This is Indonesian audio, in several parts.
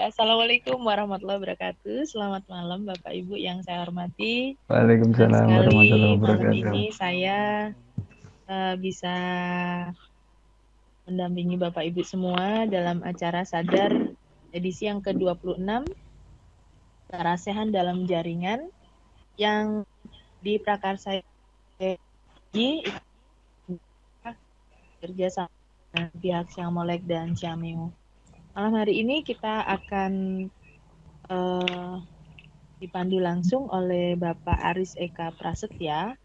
Assalamualaikum warahmatullahi wabarakatuh. Selamat malam Bapak Ibu yang saya hormati. Senang Waalaikumsalam warahmatullahi sekali malam wabarakatuh. ini saya bisa mendampingi Bapak Ibu semua dalam acara Sadar edisi yang ke-26, Kerasehan dalam Jaringan, yang diprakarsai kerja sama dengan pihak Syamolek dan Syameo. Malam hari ini kita akan dipandu langsung oleh Bapak Aris Eka Prasetya,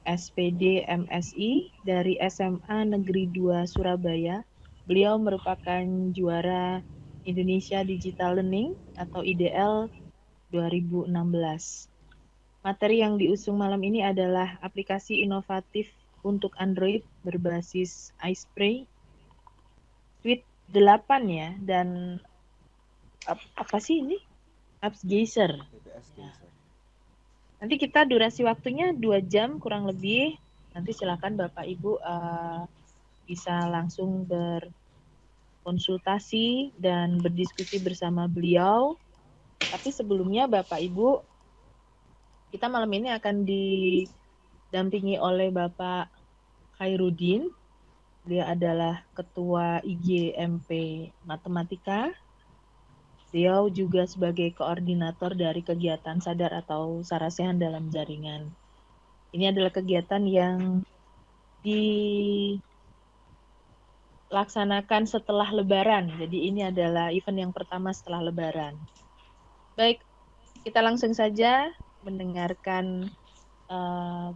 SPD MSI dari SMA Negeri 2 Surabaya. Beliau merupakan juara Indonesia Digital Learning atau IDL 2016. Materi yang diusung malam ini adalah aplikasi inovatif untuk Android berbasis iSpray Suite 8 ya, dan apa sih ini? Apps Geyser. Nanti kita durasi waktunya 2 jam kurang lebih. Nanti silakan Bapak Ibu bisa langsung berkonsultasi dan berdiskusi bersama beliau. Tapi sebelumnya Bapak Ibu, kita malam ini akan didampingi oleh Bapak Khairuddin. Dia adalah Ketua IGMP Matematika. Beliau juga sebagai koordinator dari kegiatan Sadar atau Sarasehan dalam Jaringan. Ini adalah kegiatan yang dilaksanakan setelah Lebaran. Jadi ini adalah event yang pertama setelah Lebaran. Baik, kita langsung saja mendengarkan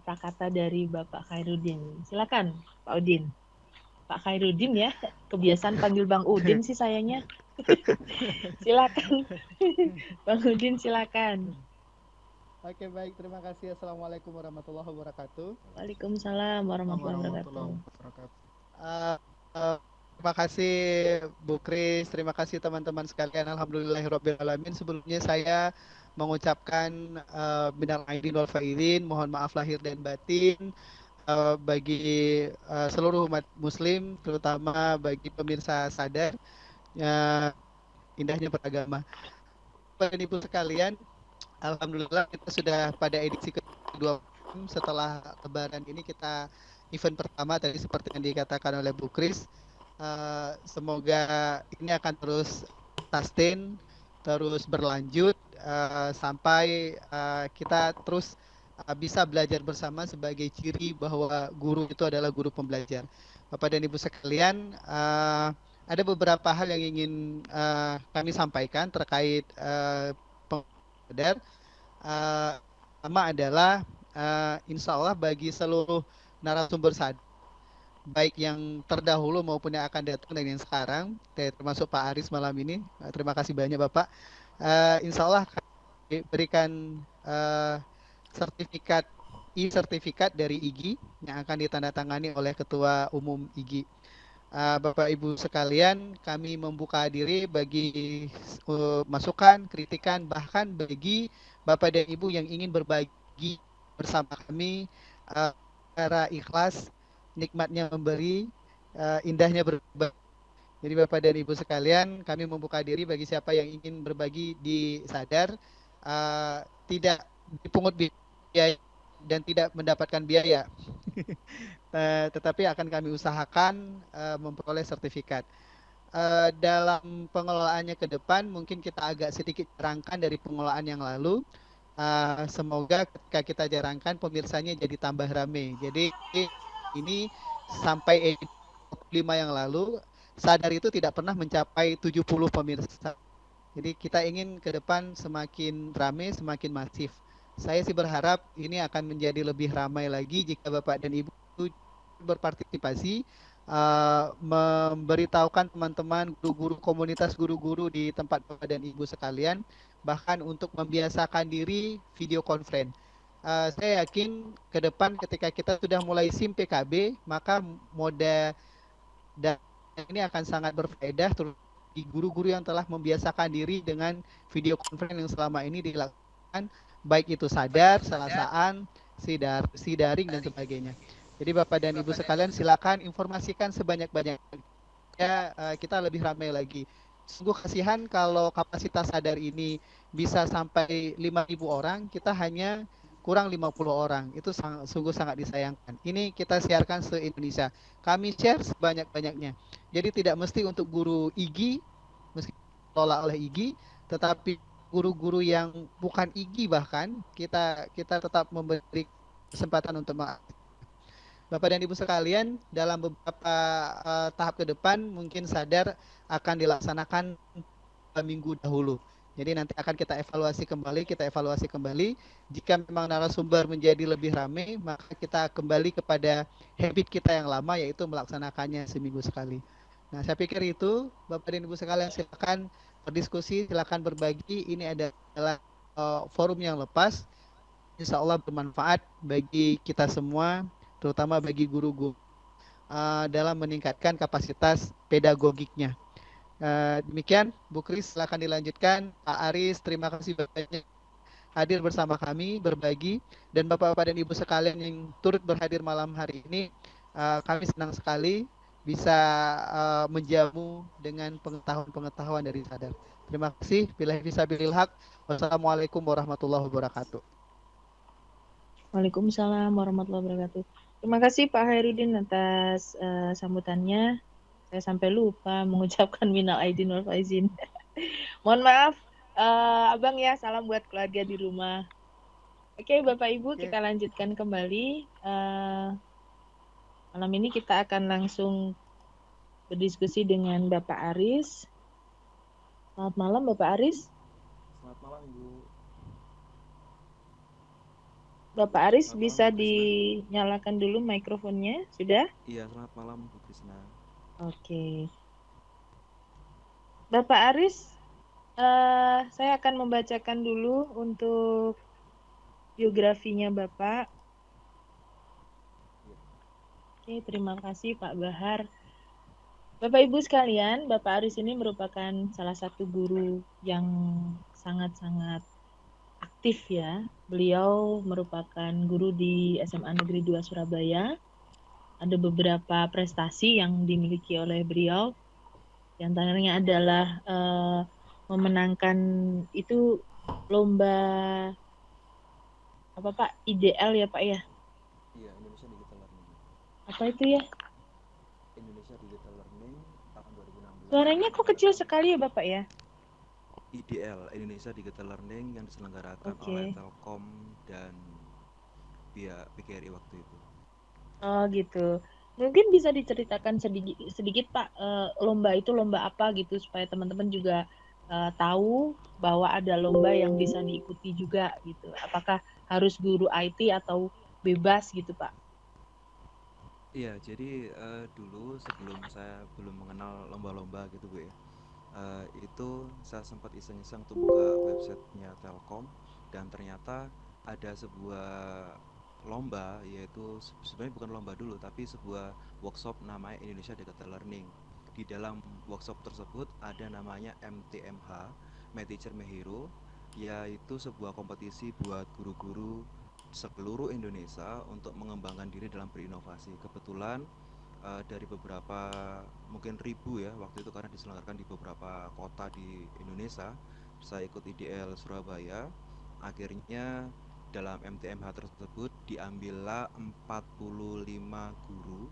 prakata dari Bapak Khairuddin. Silakan, Pak Udin. Pak Khairuddin ya, kebiasaan panggil Bang Udin sih sayanya. Silakan, Bang Udin silakan. Oke, baik, terima kasih. Assalamualaikum warahmatullahi wabarakatuh. Waalaikumsalam warahmatullahi wabarakatuh. Terima kasih Bu Kris, terima kasih teman-teman sekalian. Alhamdulillahirrabbilalamin. Sebelumnya saya mengucapkan minal aidin wal faizin, mohon maaf lahir dan batin bagi seluruh umat muslim, terutama bagi pemirsa Sadar, indahnya beragama. Bapak dan Ibu sekalian, alhamdulillah kita sudah pada edisi kedua setelah Lebaran ini. Kita event pertama tadi seperti yang dikatakan oleh Bu Kris. Semoga ini akan terus sustain, terus berlanjut sampai kita terus bisa belajar bersama sebagai ciri bahwa guru itu adalah guru pembelajar. Bapak dan Ibu sekalian, ada beberapa hal yang ingin kami sampaikan terkait Sadar. Pertama adalah insya Allah bagi seluruh narasumber Sadar, baik yang terdahulu maupun yang akan datang dan yang sekarang, termasuk Pak Aris malam ini, terima kasih banyak Bapak. Insya Allah kami berikan sertifikat e-sertifikat dari IGI yang akan ditandatangani oleh Ketua Umum IGI. Bapak Ibu sekalian, kami membuka diri bagi masukan, kritikan, bahkan bagi Bapak dan Ibu yang ingin berbagi bersama kami secara ikhlas, nikmatnya memberi, indahnya berbagi. Jadi Bapak dan Ibu sekalian, kami membuka diri bagi siapa yang ingin berbagi di Sadar, tidak dipungut biaya dan tidak mendapatkan biaya. Tetapi akan kami usahakan memperoleh sertifikat. Dalam pengelolaannya ke depan mungkin kita agak sedikit jarangkan dari pengelolaan yang lalu. Semoga ketika kita jarangkan pemirsanya jadi tambah rame. Jadi ini sampai 25 yang lalu Sadar itu tidak pernah mencapai 70 pemirsa. Jadi kita ingin ke depan semakin rame, semakin masif. Saya sih berharap ini akan menjadi lebih ramai lagi jika Bapak dan Ibu berpartisipasi, memberitahukan teman-teman guru-guru, komunitas guru-guru di tempat Bapak dan Ibu sekalian, bahkan untuk membiasakan diri video conference. Saya yakin ke depan ketika kita sudah mulai SIM PKB, maka moda dan ini akan sangat berfaedah terus di guru-guru yang telah membiasakan diri dengan video conference yang selama ini dilakukan, baik itu Sadar, Salasaan, Sidaring dan sebagainya. Jadi Bapak dan Ibu sekalian silakan informasikan sebanyak-banyaknya, kita lebih ramai lagi. sungguh kasihan kalau kapasitas sadar ini bisa sampai 5.000 orang, kita hanya kurang 50 orang. Itu sungguh sangat disayangkan. Ini kita siarkan se-Indonesia. Kami share sebanyak-banyaknya. Jadi tidak mesti untuk guru IGI, meski dikelola oleh IGI, tetapi guru-guru yang bukan IGI bahkan kita tetap memberi kesempatan untuk Bapak dan Ibu sekalian, dalam beberapa tahap ke depan mungkin sadar akan dilaksanakan 2 minggu dahulu. Jadi nanti akan kita evaluasi kembali. Jika memang narasumber menjadi lebih ramai, maka kita kembali kepada habit kita yang lama, yaitu melaksanakannya seminggu sekali. Nah, saya pikir itu, Bapak dan Ibu sekalian, silakan berdiskusi, silakan berbagi. Ini adalah forum yang lepas. Insya Allah bermanfaat bagi kita semua, terutama bagi guru-guru dalam meningkatkan kapasitas pedagogiknya. Demikian, Bu Kris, silakan dilanjutkan. Pak Aris, terima kasih banyak hadir bersama kami, berbagi, dan Bapak-Bapak dan Ibu sekalian yang turut berhadir malam hari ini, kami senang sekali bisa menjamu dengan pengetahuan-pengetahuan dari Sadar. Terima kasih. Billahi fisabilil haq. Wassalamualaikum warahmatullahi wabarakatuh. Waalaikumsalam warahmatullahi wabarakatuh. Terima kasih Pak Hairudin atas sambutannya. Saya sampai lupa mengucapkan minal aidin wal faizin. Mohon maaf, Abang ya, salam buat keluarga di rumah. Oke, Bapak Ibu, kita lanjutkan kembali. Malam ini kita akan langsung berdiskusi dengan Bapak Aris. Selamat malam, Bapak Aris. Selamat malam, Ibu. Bapak Aris, bisa dinyalakan dulu mikrofonnya, sudah? Iya, selamat malam, Bu Krisna. Oke. Bapak Aris, saya akan membacakan dulu untuk biografinya Bapak. Oke, terima kasih Pak Bahar. Bapak Ibu sekalian, Bapak Aris ini merupakan salah satu guru yang sangat-sangat aktif ya. Beliau merupakan guru di SMA Negeri 2 Surabaya. Ada beberapa prestasi yang dimiliki oleh beliau. Di antaranya adalah memenangkan itu lomba apa Pak? IDL ya Pak ya? Iya, Indonesia Digital Learning. Apa itu ya? Indonesia Digital Learning tahun 2016. Suaranya kok kecil sekali ya Bapak ya? IDL, Indonesia Digital Learning, yang diselenggarakan oleh Telkom dan pihak PGRI waktu itu. Oh gitu. Mungkin bisa diceritakan sedikit Pak, lomba itu lomba apa gitu supaya teman-teman juga tahu bahwa ada lomba yang bisa diikuti juga gitu. Apakah harus guru IT atau bebas gitu Pak? Iya, jadi dulu sebelum saya belum mengenal lomba-lomba gitu Bu ya, itu saya sempat iseng-iseng tuh buka websitenya Telkom, dan ternyata ada sebuah lomba, yaitu sebenarnya bukan lomba dulu tapi sebuah workshop namanya Indonesia Digital Learning. Di dalam workshop tersebut ada namanya MTMH, My Teacher My Hero, yaitu sebuah kompetisi buat guru-guru seluruh Indonesia untuk mengembangkan diri dalam berinovasi. Kebetulan dari beberapa mungkin ribu ya waktu itu, karena diselenggarakan di beberapa kota di Indonesia, saya ikut IDL Surabaya. Akhirnya dalam MTMH tersebut diambillah 45 guru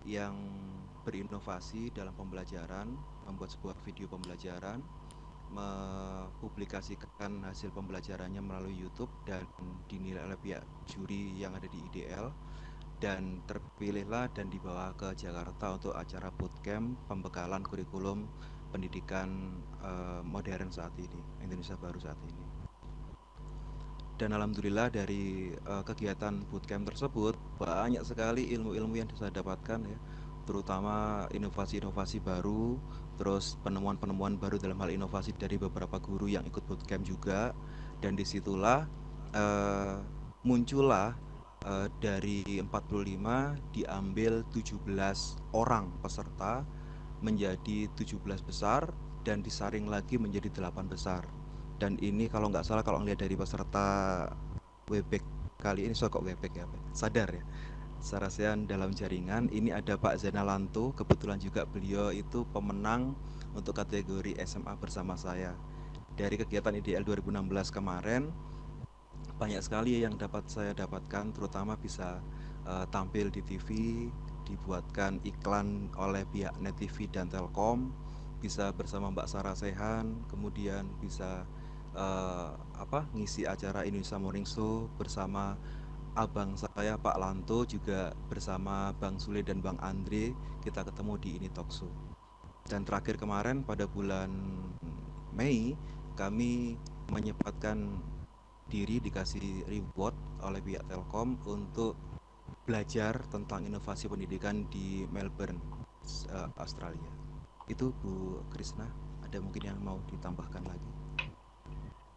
yang berinovasi dalam pembelajaran, membuat sebuah video pembelajaran, mempublikasikan hasil pembelajarannya melalui YouTube dan dinilai oleh pihak juri yang ada di IDL, dan terpilihlah dan dibawa ke Jakarta untuk acara bootcamp pembekalan kurikulum pendidikan modern saat ini, Indonesia baru saat ini. Dan alhamdulillah dari kegiatan bootcamp tersebut banyak sekali ilmu-ilmu yang saya dapatkan ya, terutama inovasi-inovasi baru, terus penemuan-penemuan baru dalam hal inovasi dari beberapa guru yang ikut bootcamp juga. Dan disitulah muncullah dari 45 diambil 17 orang peserta menjadi 17 besar dan disaring lagi menjadi 8 besar. Dan ini kalau nggak salah, kalau ngelihat dari peserta Webex kali ini, kok Webex ya, Sadar ya, Sarasehan dalam jaringan. Ini ada Pak Zainal Lanto, kebetulan juga beliau itu pemenang untuk kategori SMA bersama saya. Dari kegiatan IDL 2016 kemarin, banyak sekali yang dapat saya dapatkan, terutama bisa tampil di TV, dibuatkan iklan oleh pihak Net TV dan Telkom, bisa bersama Mbak Sarasehan, kemudian bisa ngisi acara Indonesia Morning Show bersama abang saya Pak Lanto, juga bersama Bang Sule dan Bang Andre, kita ketemu di Ini Talk Show. Dan terakhir kemarin pada bulan Mei, kami menyempatkan diri dikasih reward oleh pihak Telkom untuk belajar tentang inovasi pendidikan di Melbourne, Australia. Itu Bu Krisna, ada mungkin yang mau ditambahkan lagi?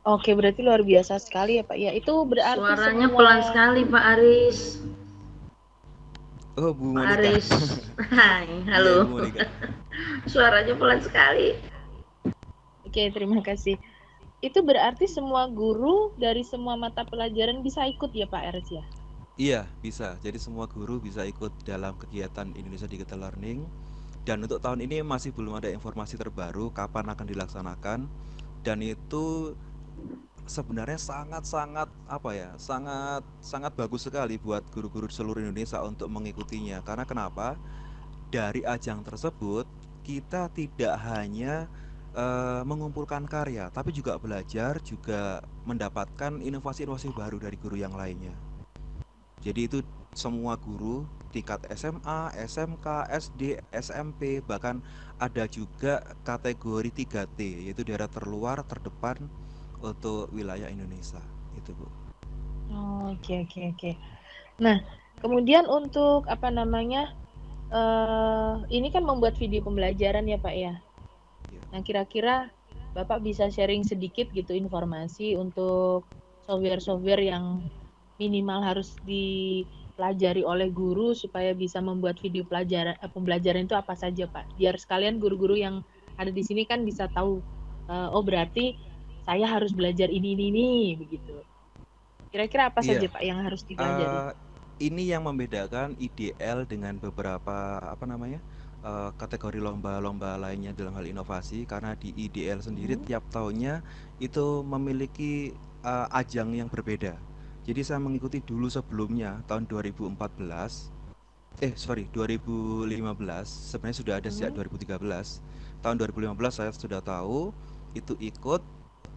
Oke, berarti luar biasa sekali ya Pak. Ya, itu berarti Suaranya semua... pelan sekali Pak Aris. Oh, Bu Pak Monika. Aris. Hai, halo. Iya, Bu Monika. Suaranya pelan sekali. Oke, terima kasih. Itu berarti semua guru dari semua mata pelajaran bisa ikut ya Pak Aris ya? Iya, bisa. Jadi semua guru bisa ikut dalam kegiatan Indonesia Digital Learning. Dan untuk tahun ini masih belum ada informasi terbaru kapan akan dilaksanakan. Dan itu sebenarnya sangat bagus sekali buat guru-guru di seluruh Indonesia untuk mengikutinya. Karena kenapa? Dari ajang tersebut kita tidak hanya mengumpulkan karya, tapi juga belajar, juga mendapatkan inovasi-inovasi baru dari guru yang lainnya. Jadi itu semua guru tingkat SMA, SMK, SD, SMP, bahkan ada juga kategori 3T, yaitu daerah terluar, terdepan untuk wilayah Indonesia. Itu, Bu. Oke. Nah, kemudian untuk ini kan membuat video pembelajaran ya Pak ya. Nah, kira-kira Bapak bisa sharing sedikit gitu informasi untuk software-software yang minimal harus dipelajari oleh guru supaya bisa membuat video pembelajaran itu apa saja Pak? Biar sekalian guru-guru yang ada di sini kan bisa tahu, oh berarti saya harus belajar ini begitu. Kira-kira apa saja Pak yang harus dipelajari? Ini yang membedakan IDL dengan beberapa kategori lomba-lomba lainnya dalam hal inovasi, karena di IDL sendiri tiap tahunnya itu memiliki ajang yang berbeda. Jadi saya mengikuti dulu sebelumnya tahun 2015, sebenarnya sudah ada sejak 2013. Tahun 2015 saya sudah tahu, itu ikut,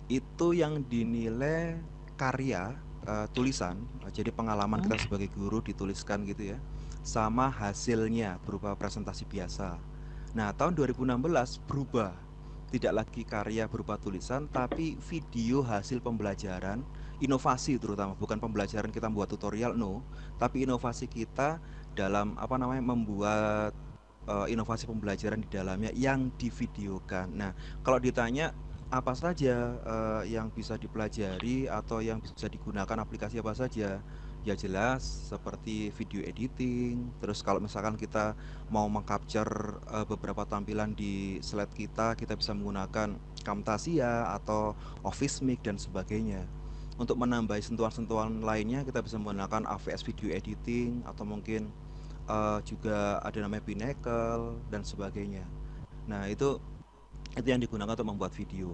itu yang dinilai karya tulisan, jadi pengalaman kita sebagai guru dituliskan gitu ya, sama hasilnya berupa presentasi biasa. Nah, tahun 2016 berubah, tidak lagi karya berupa tulisan, tapi video hasil pembelajaran, inovasi terutama, bukan pembelajaran kita membuat tutorial, no, tapi inovasi kita dalam membuat inovasi pembelajaran di dalamnya yang divideokan. Nah, kalau ditanya apa saja yang bisa dipelajari atau yang bisa digunakan aplikasi apa saja, ya jelas seperti video editing. Terus kalau misalkan kita mau mengcapture beberapa tampilan di slide kita bisa menggunakan Camtasia atau Office Mix dan sebagainya. Untuk menambah sentuhan-sentuhan lainnya kita bisa menggunakan AVS Video Editing, atau mungkin juga ada namanya Pinnacle dan sebagainya. Nah, itu yang digunakan untuk membuat video.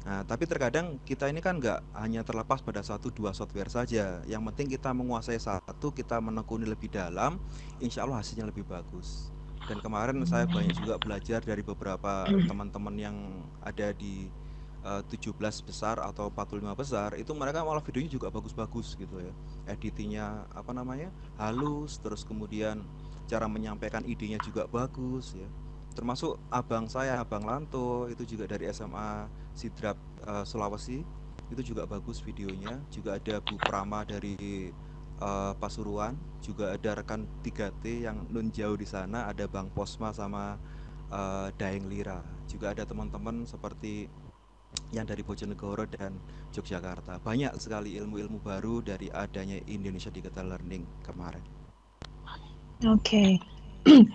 Nah, tapi terkadang kita ini kan nggak hanya terlepas pada 1-2 software saja. Yang penting kita menguasai satu, kita menekuni lebih dalam, insya Allah hasilnya lebih bagus. Dan kemarin saya banyak juga belajar dari beberapa teman-teman yang ada di 17 besar atau 45 besar, itu mereka malah videonya juga bagus-bagus gitu ya. Editingnya halus, terus kemudian cara menyampaikan idenya juga bagus ya. Termasuk abang saya, Abang Lanto, itu juga dari SMA Sidrap Sulawesi, itu juga bagus videonya. Juga ada Bu Prama dari Pasuruan, juga ada rekan 3T yang nun jauh di sana, ada Bang Posma sama Daeng Lira. Juga ada teman-teman seperti yang dari Bojonegoro dan Yogyakarta. Banyak sekali ilmu-ilmu baru dari adanya Indonesia Digital Learning kemarin. Oke.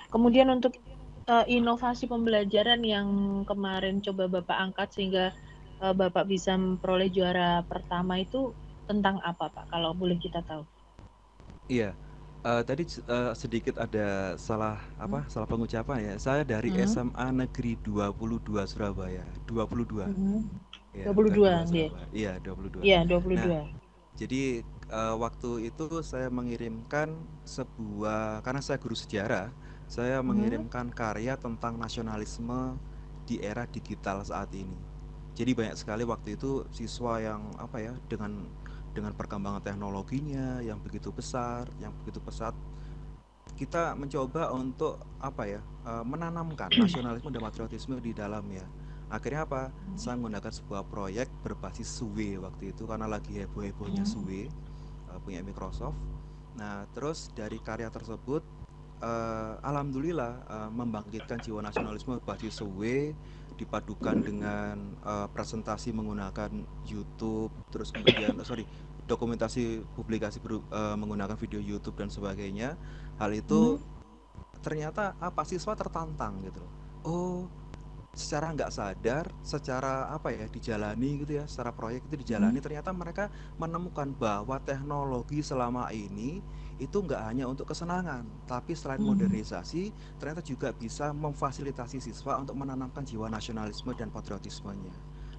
Kemudian untuk inovasi pembelajaran yang kemarin coba Bapak angkat sehingga Bapak bisa memperoleh juara pertama itu tentang apa Pak, kalau boleh kita tahu? Iya, Tadi sedikit ada salah pengucapan ya. Saya dari Hmm. SMA Negeri 22 Surabaya. 22. Ya, bukan 22 2 dia. Surabaya. Iya, 22. Iya, Nah, 22. jadi waktu itu saya mengirimkan karena saya guru sejarah, saya mengirimkan karya tentang nasionalisme di era digital saat ini. Jadi banyak sekali waktu itu siswa yang dengan perkembangan teknologinya yang begitu besar, yang begitu pesat, kita mencoba untuk menanamkan nasionalisme dan patriotisme di dalamnya. Akhirnya apa? Saya menggunakan sebuah proyek berbasis SUE waktu itu karena lagi heboh-hebohnya SUE, punya Microsoft. Nah, terus dari karya tersebut alhamdulillah membangkitkan jiwa nasionalisme berbasis SUE dipadukan dengan presentasi menggunakan YouTube, terus kemudian dokumentasi publikasi menggunakan video YouTube dan sebagainya. Hal itu ternyata siswa tertantang gitu loh. Oh, secara nggak sadar, secara dijalani gitu ya, secara proyek itu dijalani, ternyata mereka menemukan bahwa teknologi selama ini itu nggak hanya untuk kesenangan, tapi selain modernisasi, ternyata juga bisa memfasilitasi siswa untuk menanamkan jiwa nasionalisme dan patriotismenya.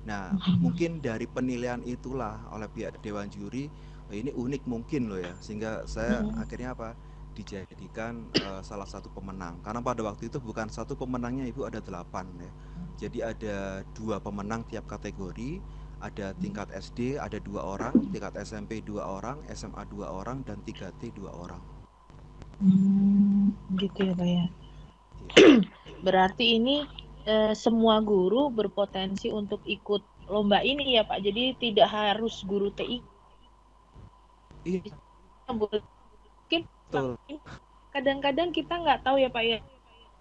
Nah, mungkin dari penilaian itulah oleh pihak Dewan Juri, ini unik mungkin loh ya, sehingga saya akhirnya dijadikan salah satu pemenang. Karena pada waktu itu bukan satu pemenangnya Ibu, ada 8 ya. Jadi ada 2 pemenang tiap kategori, ada tingkat SD ada 2 orang, tingkat SMP 2 orang, SMA 2 orang, dan 3T 2 orang. Gitu ya Pak ya. Iya. Berarti ini semua guru berpotensi untuk ikut lomba ini ya Pak. Jadi tidak harus guru TI. Iya, Mungkin betul. kadang-kadang kita nggak tahu ya Pak ya,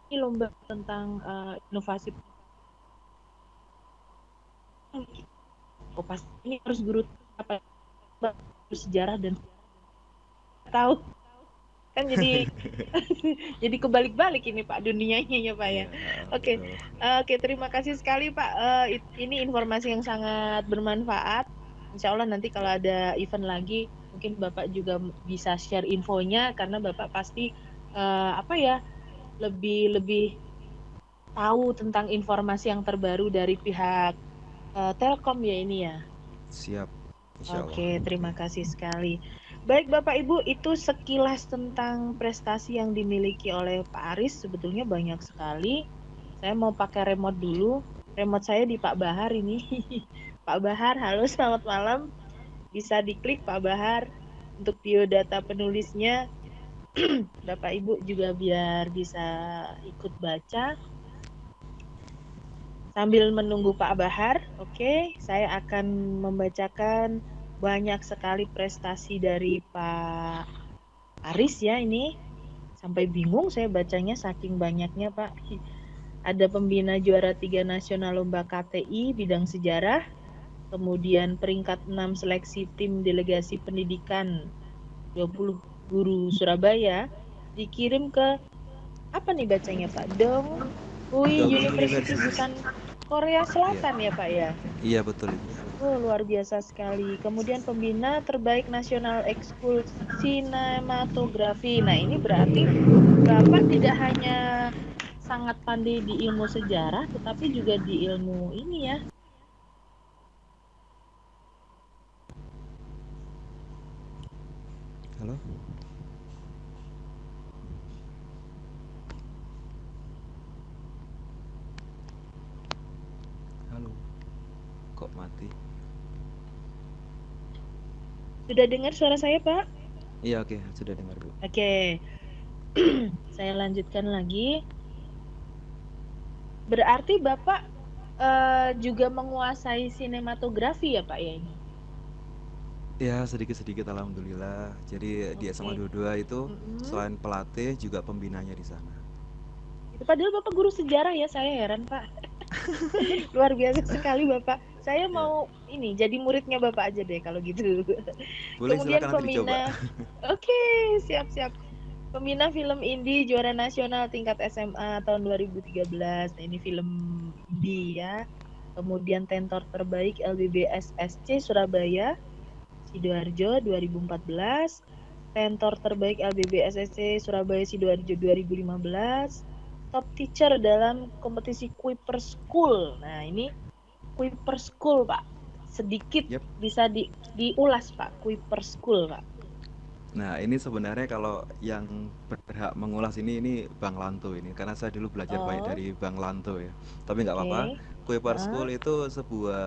ini lomba tentang inovasi. Oh pasti ini harus guru sejarah dan tahu kan jadi jadi kebalik-balik ini Pak dunianya ya Pak ya. Oke, terima kasih sekali Pak. Ini informasi yang sangat bermanfaat. Insya Allah nanti kalau ada event lagi mungkin Bapak juga bisa share infonya karena Bapak pasti lebih tahu tentang informasi yang terbaru dari pihak Telkom ya ini ya. Siap. Insya Allah. Oke, terima kasih sekali. Baik Bapak Ibu, itu sekilas tentang prestasi yang dimiliki oleh Pak Aris. Sebetulnya banyak sekali. Saya mau pakai remote dulu. Remote saya di Pak Bahar ini. Pak Bahar, halo selamat malam. Bisa diklik Pak Bahar untuk biodata penulisnya. Bapak Ibu juga biar bisa ikut baca. Sambil menunggu Pak Bahar, oke, saya akan membacakan banyak sekali prestasi dari Pak Aris ya ini. Sampai bingung saya bacanya saking banyaknya Pak. Ada pembina juara 3 nasional lomba KTI bidang sejarah. Kemudian peringkat 6 seleksi tim delegasi pendidikan 20 guru Surabaya. Dikirim ke apa nih bacanya Pak? Donghui University bukan Korea Selatan ya Pak ya? Iya betul Ibu. Oh luar biasa sekali. Kemudian pembina terbaik nasional ekskul sinematografi. Nah ini berarti Bapak tidak hanya sangat pandai di ilmu sejarah, tetapi juga di ilmu ini ya. Halo. Halo. Kok mati? Sudah dengar suara saya Pak? Iya oke, sudah dengar Bu. Oke. Saya lanjutkan lagi. Berarti Bapak juga menguasai sinematografi ya Pak ya ini? Ya sedikit-sedikit alhamdulillah. Jadi di SMA 22 itu selain pelatih juga pembinanya di sana. Itu padahal Bapak guru sejarah ya, saya heran Pak. Luar biasa sekali Bapak. Saya mau ini jadi muridnya Bapak aja deh kalau gitu. Boleh, Kemudian silakan nanti dicoba. Oke, siap-siap. Pembina film indie juara nasional tingkat SMA tahun 2013. Nah, ini film indie ya. Kemudian tentor terbaik LBBSSC Surabaya Sidoarjo 2014. Tentor terbaik LBB SSC Surabaya Sidoarjo 2015, top teacher dalam kompetisi Kuiper School. Nah, ini Kuiper School, Pak. Sedikit Yep. bisa diulas, Pak, Kuiper School, Pak. Nah, ini sebenarnya kalau yang berhak mengulas ini Bang Lanto ini, karena saya dulu belajar banyak dari Bang Lanto ya. Tapi nggak apa-apa. Kuiper School itu sebuah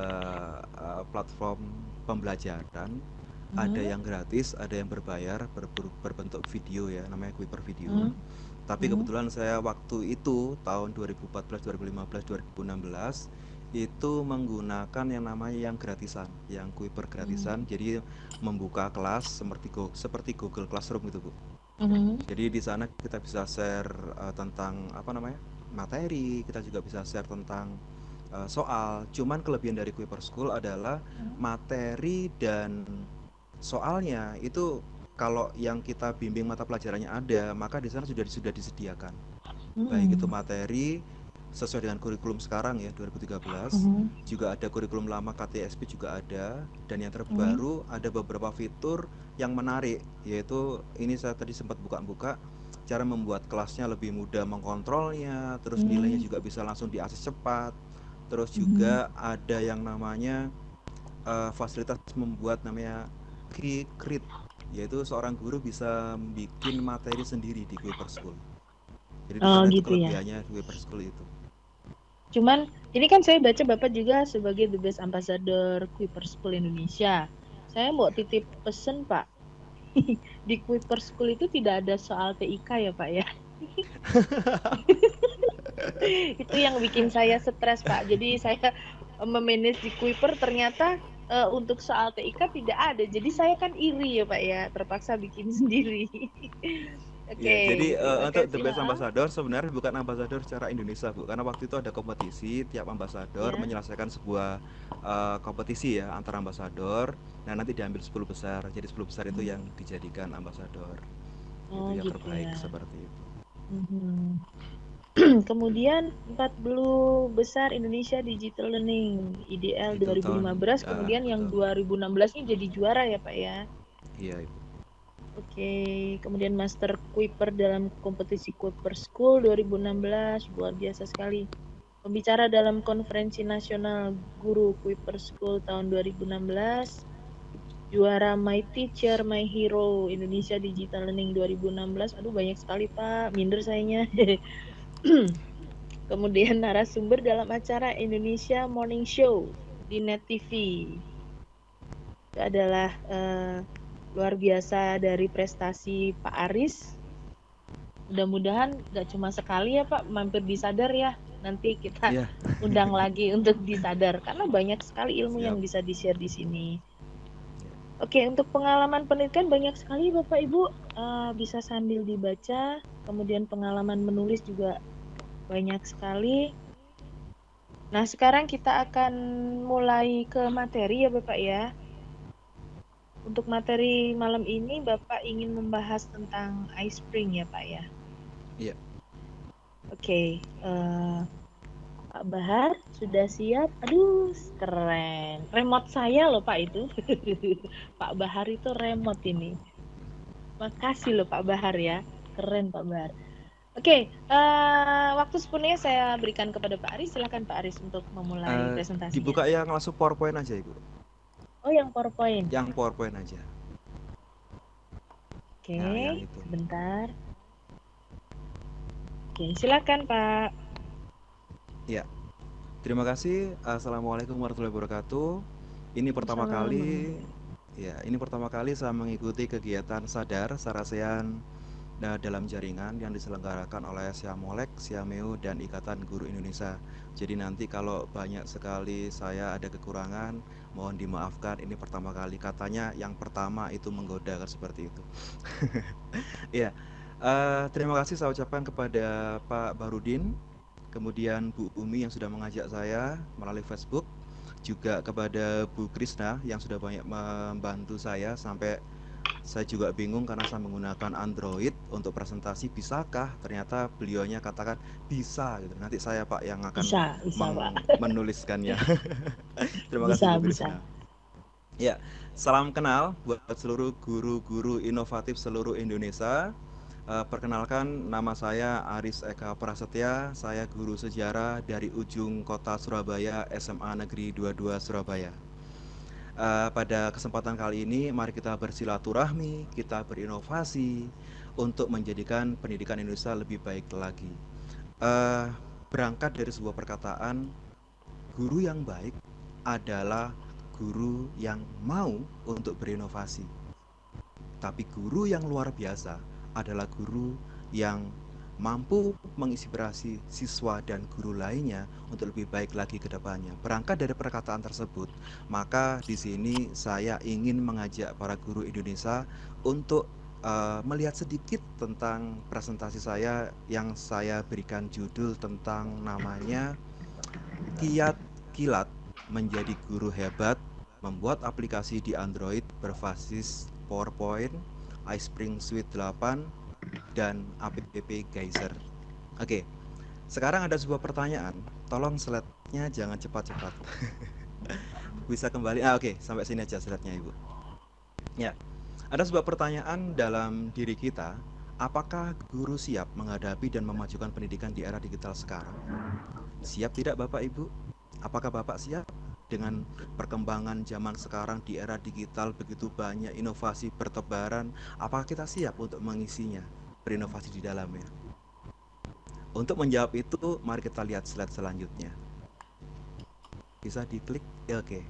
platform pembelajaran. Ada yang gratis, ada yang berbayar, berbentuk video ya, namanya Kuiper Video. Tapi kebetulan saya waktu itu tahun 2014, 2015, 2016 itu menggunakan yang namanya yang gratisan, yang Kuiper gratisan. Jadi membuka kelas seperti Google Classroom gitu, Bu. Jadi di sana kita bisa share tentang materi, kita juga bisa share tentang soal. Cuman kelebihan dari Kuiper School adalah materi dan soalnya itu kalau yang kita bimbing mata pelajarannya ada, maka di sana sudah disediakan. Baik itu materi sesuai dengan kurikulum sekarang ya 2013, juga ada kurikulum lama KTSP juga ada, dan yang terbaru ada beberapa fitur yang menarik, yaitu ini saya tadi sempat buka-buka cara membuat kelasnya lebih mudah mengkontrolnya, terus nilainya juga bisa langsung diakses cepat, terus juga ada yang namanya fasilitas membuat namanya Krit, yaitu seorang guru bisa bikin materi sendiri di Kuiper School. Jadi di sana itu kelebihannya Kuiper School itu. Cuman ini kan saya baca Bapak juga sebagai The Best Ambassador Kuiper School Indonesia. Saya mau titip pesen, Pak. Di Kuiper School itu tidak ada soal TIK ya, Pak ya. Itu yang bikin saya stres, Pak. Jadi saya memanage di Kuiper ternyata untuk soal TIK tidak ada. Jadi saya kan iri ya, Pak ya, terpaksa bikin sendiri. Ya, jadi untuk The Best Ambassador sebenarnya bukan ambasador secara Indonesia, Bu, karena waktu itu ada kompetisi, tiap ambasador menyelesaikan sebuah kompetisi ya antara ambasador. Nah, nanti diambil 10 besar. Jadi 10 besar itu yang dijadikan ambasador. Itu yang terbaik seperti itu. Kemudian 40 besar Indonesia Digital Learning IDL 2015, kemudian yang 2016 ini jadi juara ya, Pak ya. Iya, Ibu. Oke, kemudian Master Kuiper dalam kompetisi Kuiper School 2016, luar biasa sekali. Pembicara dalam konferensi nasional guru Kuiper School tahun 2016, juara My Teacher, My Hero Indonesia Digital Learning 2016. Aduh, banyak sekali, Pak, minder sayanya. Kemudian narasumber dalam acara Indonesia Morning Show di Net TV. Itu adalah luar biasa dari prestasi Pak Aris. Mudah-mudahan gak cuma sekali ya Pak mampir di Sadar ya. Nanti kita undang lagi untuk di Sadar karena banyak sekali ilmu yang bisa di-share di sini. Oke, untuk pengalaman pendidikan banyak sekali Bapak Ibu, bisa sambil dibaca. Kemudian pengalaman menulis juga banyak sekali. Nah, sekarang kita akan mulai ke materi ya Bapak ya. Untuk materi malam ini Bapak ingin membahas tentang iSpring ya Pak ya? Iya. Oke, Pak Bahar sudah siap? Aduh, keren. Remote saya loh Pak itu. Pak Bahar itu remote ini. Makasih loh Pak Bahar ya. Keren Pak Bahar. Oke, waktu sepenuhnya saya berikan kepada Pak Aris. Silakan Pak Aris untuk memulai presentasinya. Dibuka yang langsung PowerPoint aja Ibu. Oh, yang PowerPoint. Yang PowerPoint aja. Oke, sebentar. Oke, silakan Pak. Ya, terima kasih. Assalamualaikum warahmatullahi wabarakatuh. Ini pertama kali saya mengikuti kegiatan Sadar Sarasehan dalam jaringan yang diselenggarakan oleh Siamolek, Siameo, dan Ikatan Guru Indonesia. Jadi nanti kalau banyak sekali saya ada kekurangan, mohon dimaafkan. Ini pertama kali, katanya yang pertama itu menggoda kan seperti itu. Ya, terima kasih saya ucapkan kepada Pak Barudin, kemudian Bu Umi yang sudah mengajak saya melalui Facebook, juga kepada Bu Krisna yang sudah banyak membantu saya sampai saya juga bingung karena saya menggunakan Android untuk presentasi, bisakah? Ternyata beliaunya katakan bisa gitu. Nanti saya Pak yang akan bisa, Pak. menuliskannya. Terima kasih Bu Krisna. Ya, salam kenal buat seluruh guru-guru inovatif seluruh Indonesia. Perkenalkan, nama saya Aris Eka Prasetya. Saya guru sejarah dari ujung kota Surabaya, SMA Negeri 22 Surabaya. Pada kesempatan kali ini, mari kita bersilaturahmi, kita berinovasi untuk menjadikan pendidikan Indonesia lebih baik lagi. Eh, Berangkat dari sebuah perkataan, guru yang baik adalah guru yang mau untuk berinovasi. Tapi guru yang luar biasa adalah guru yang mampu menginspirasi siswa dan guru lainnya untuk lebih baik lagi ke depannya. Berangkat dari perkataan tersebut, maka di sini saya ingin mengajak para guru Indonesia untuk melihat sedikit tentang presentasi saya yang saya berikan judul tentang namanya Kiat Kilat Menjadi Guru Hebat, membuat aplikasi di Android berbasis PowerPoint, iSpring Suite 8, dan app Geyser. Oke, sekarang ada sebuah pertanyaan. Tolong slide-nya jangan cepat-cepat. Bisa kembali. Oke, sampai sini aja slide-nya, Ibu. Ya, ada sebuah pertanyaan dalam diri kita. Apakah guru siap menghadapi dan memajukan pendidikan di era digital sekarang? Siap tidak Bapak Ibu? Apakah Bapak siap dengan perkembangan zaman sekarang di era digital begitu banyak inovasi bertebaran? Apakah kita siap untuk mengisinya, berinovasi di dalamnya? Untuk menjawab itu, mari kita lihat slide selanjutnya. Bisa diklik? Ya, oke.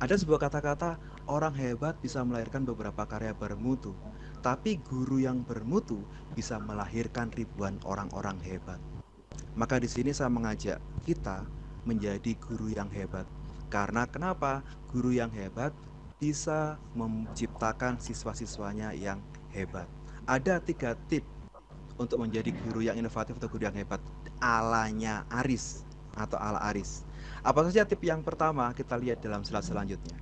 Ada sebuah kata-kata, orang hebat bisa melahirkan beberapa karya bermutu, tapi guru yang bermutu bisa melahirkan ribuan orang-orang hebat. Maka di sini saya mengajak kita menjadi guru yang hebat. Karena kenapa? Guru yang hebat bisa menciptakan siswa-siswanya yang hebat. Ada 3 tips untuk menjadi guru yang inovatif atau guru yang hebat alanya Aris atau ala Aris. Apa saja tips yang pertama? Kita lihat dalam slide selanjutnya.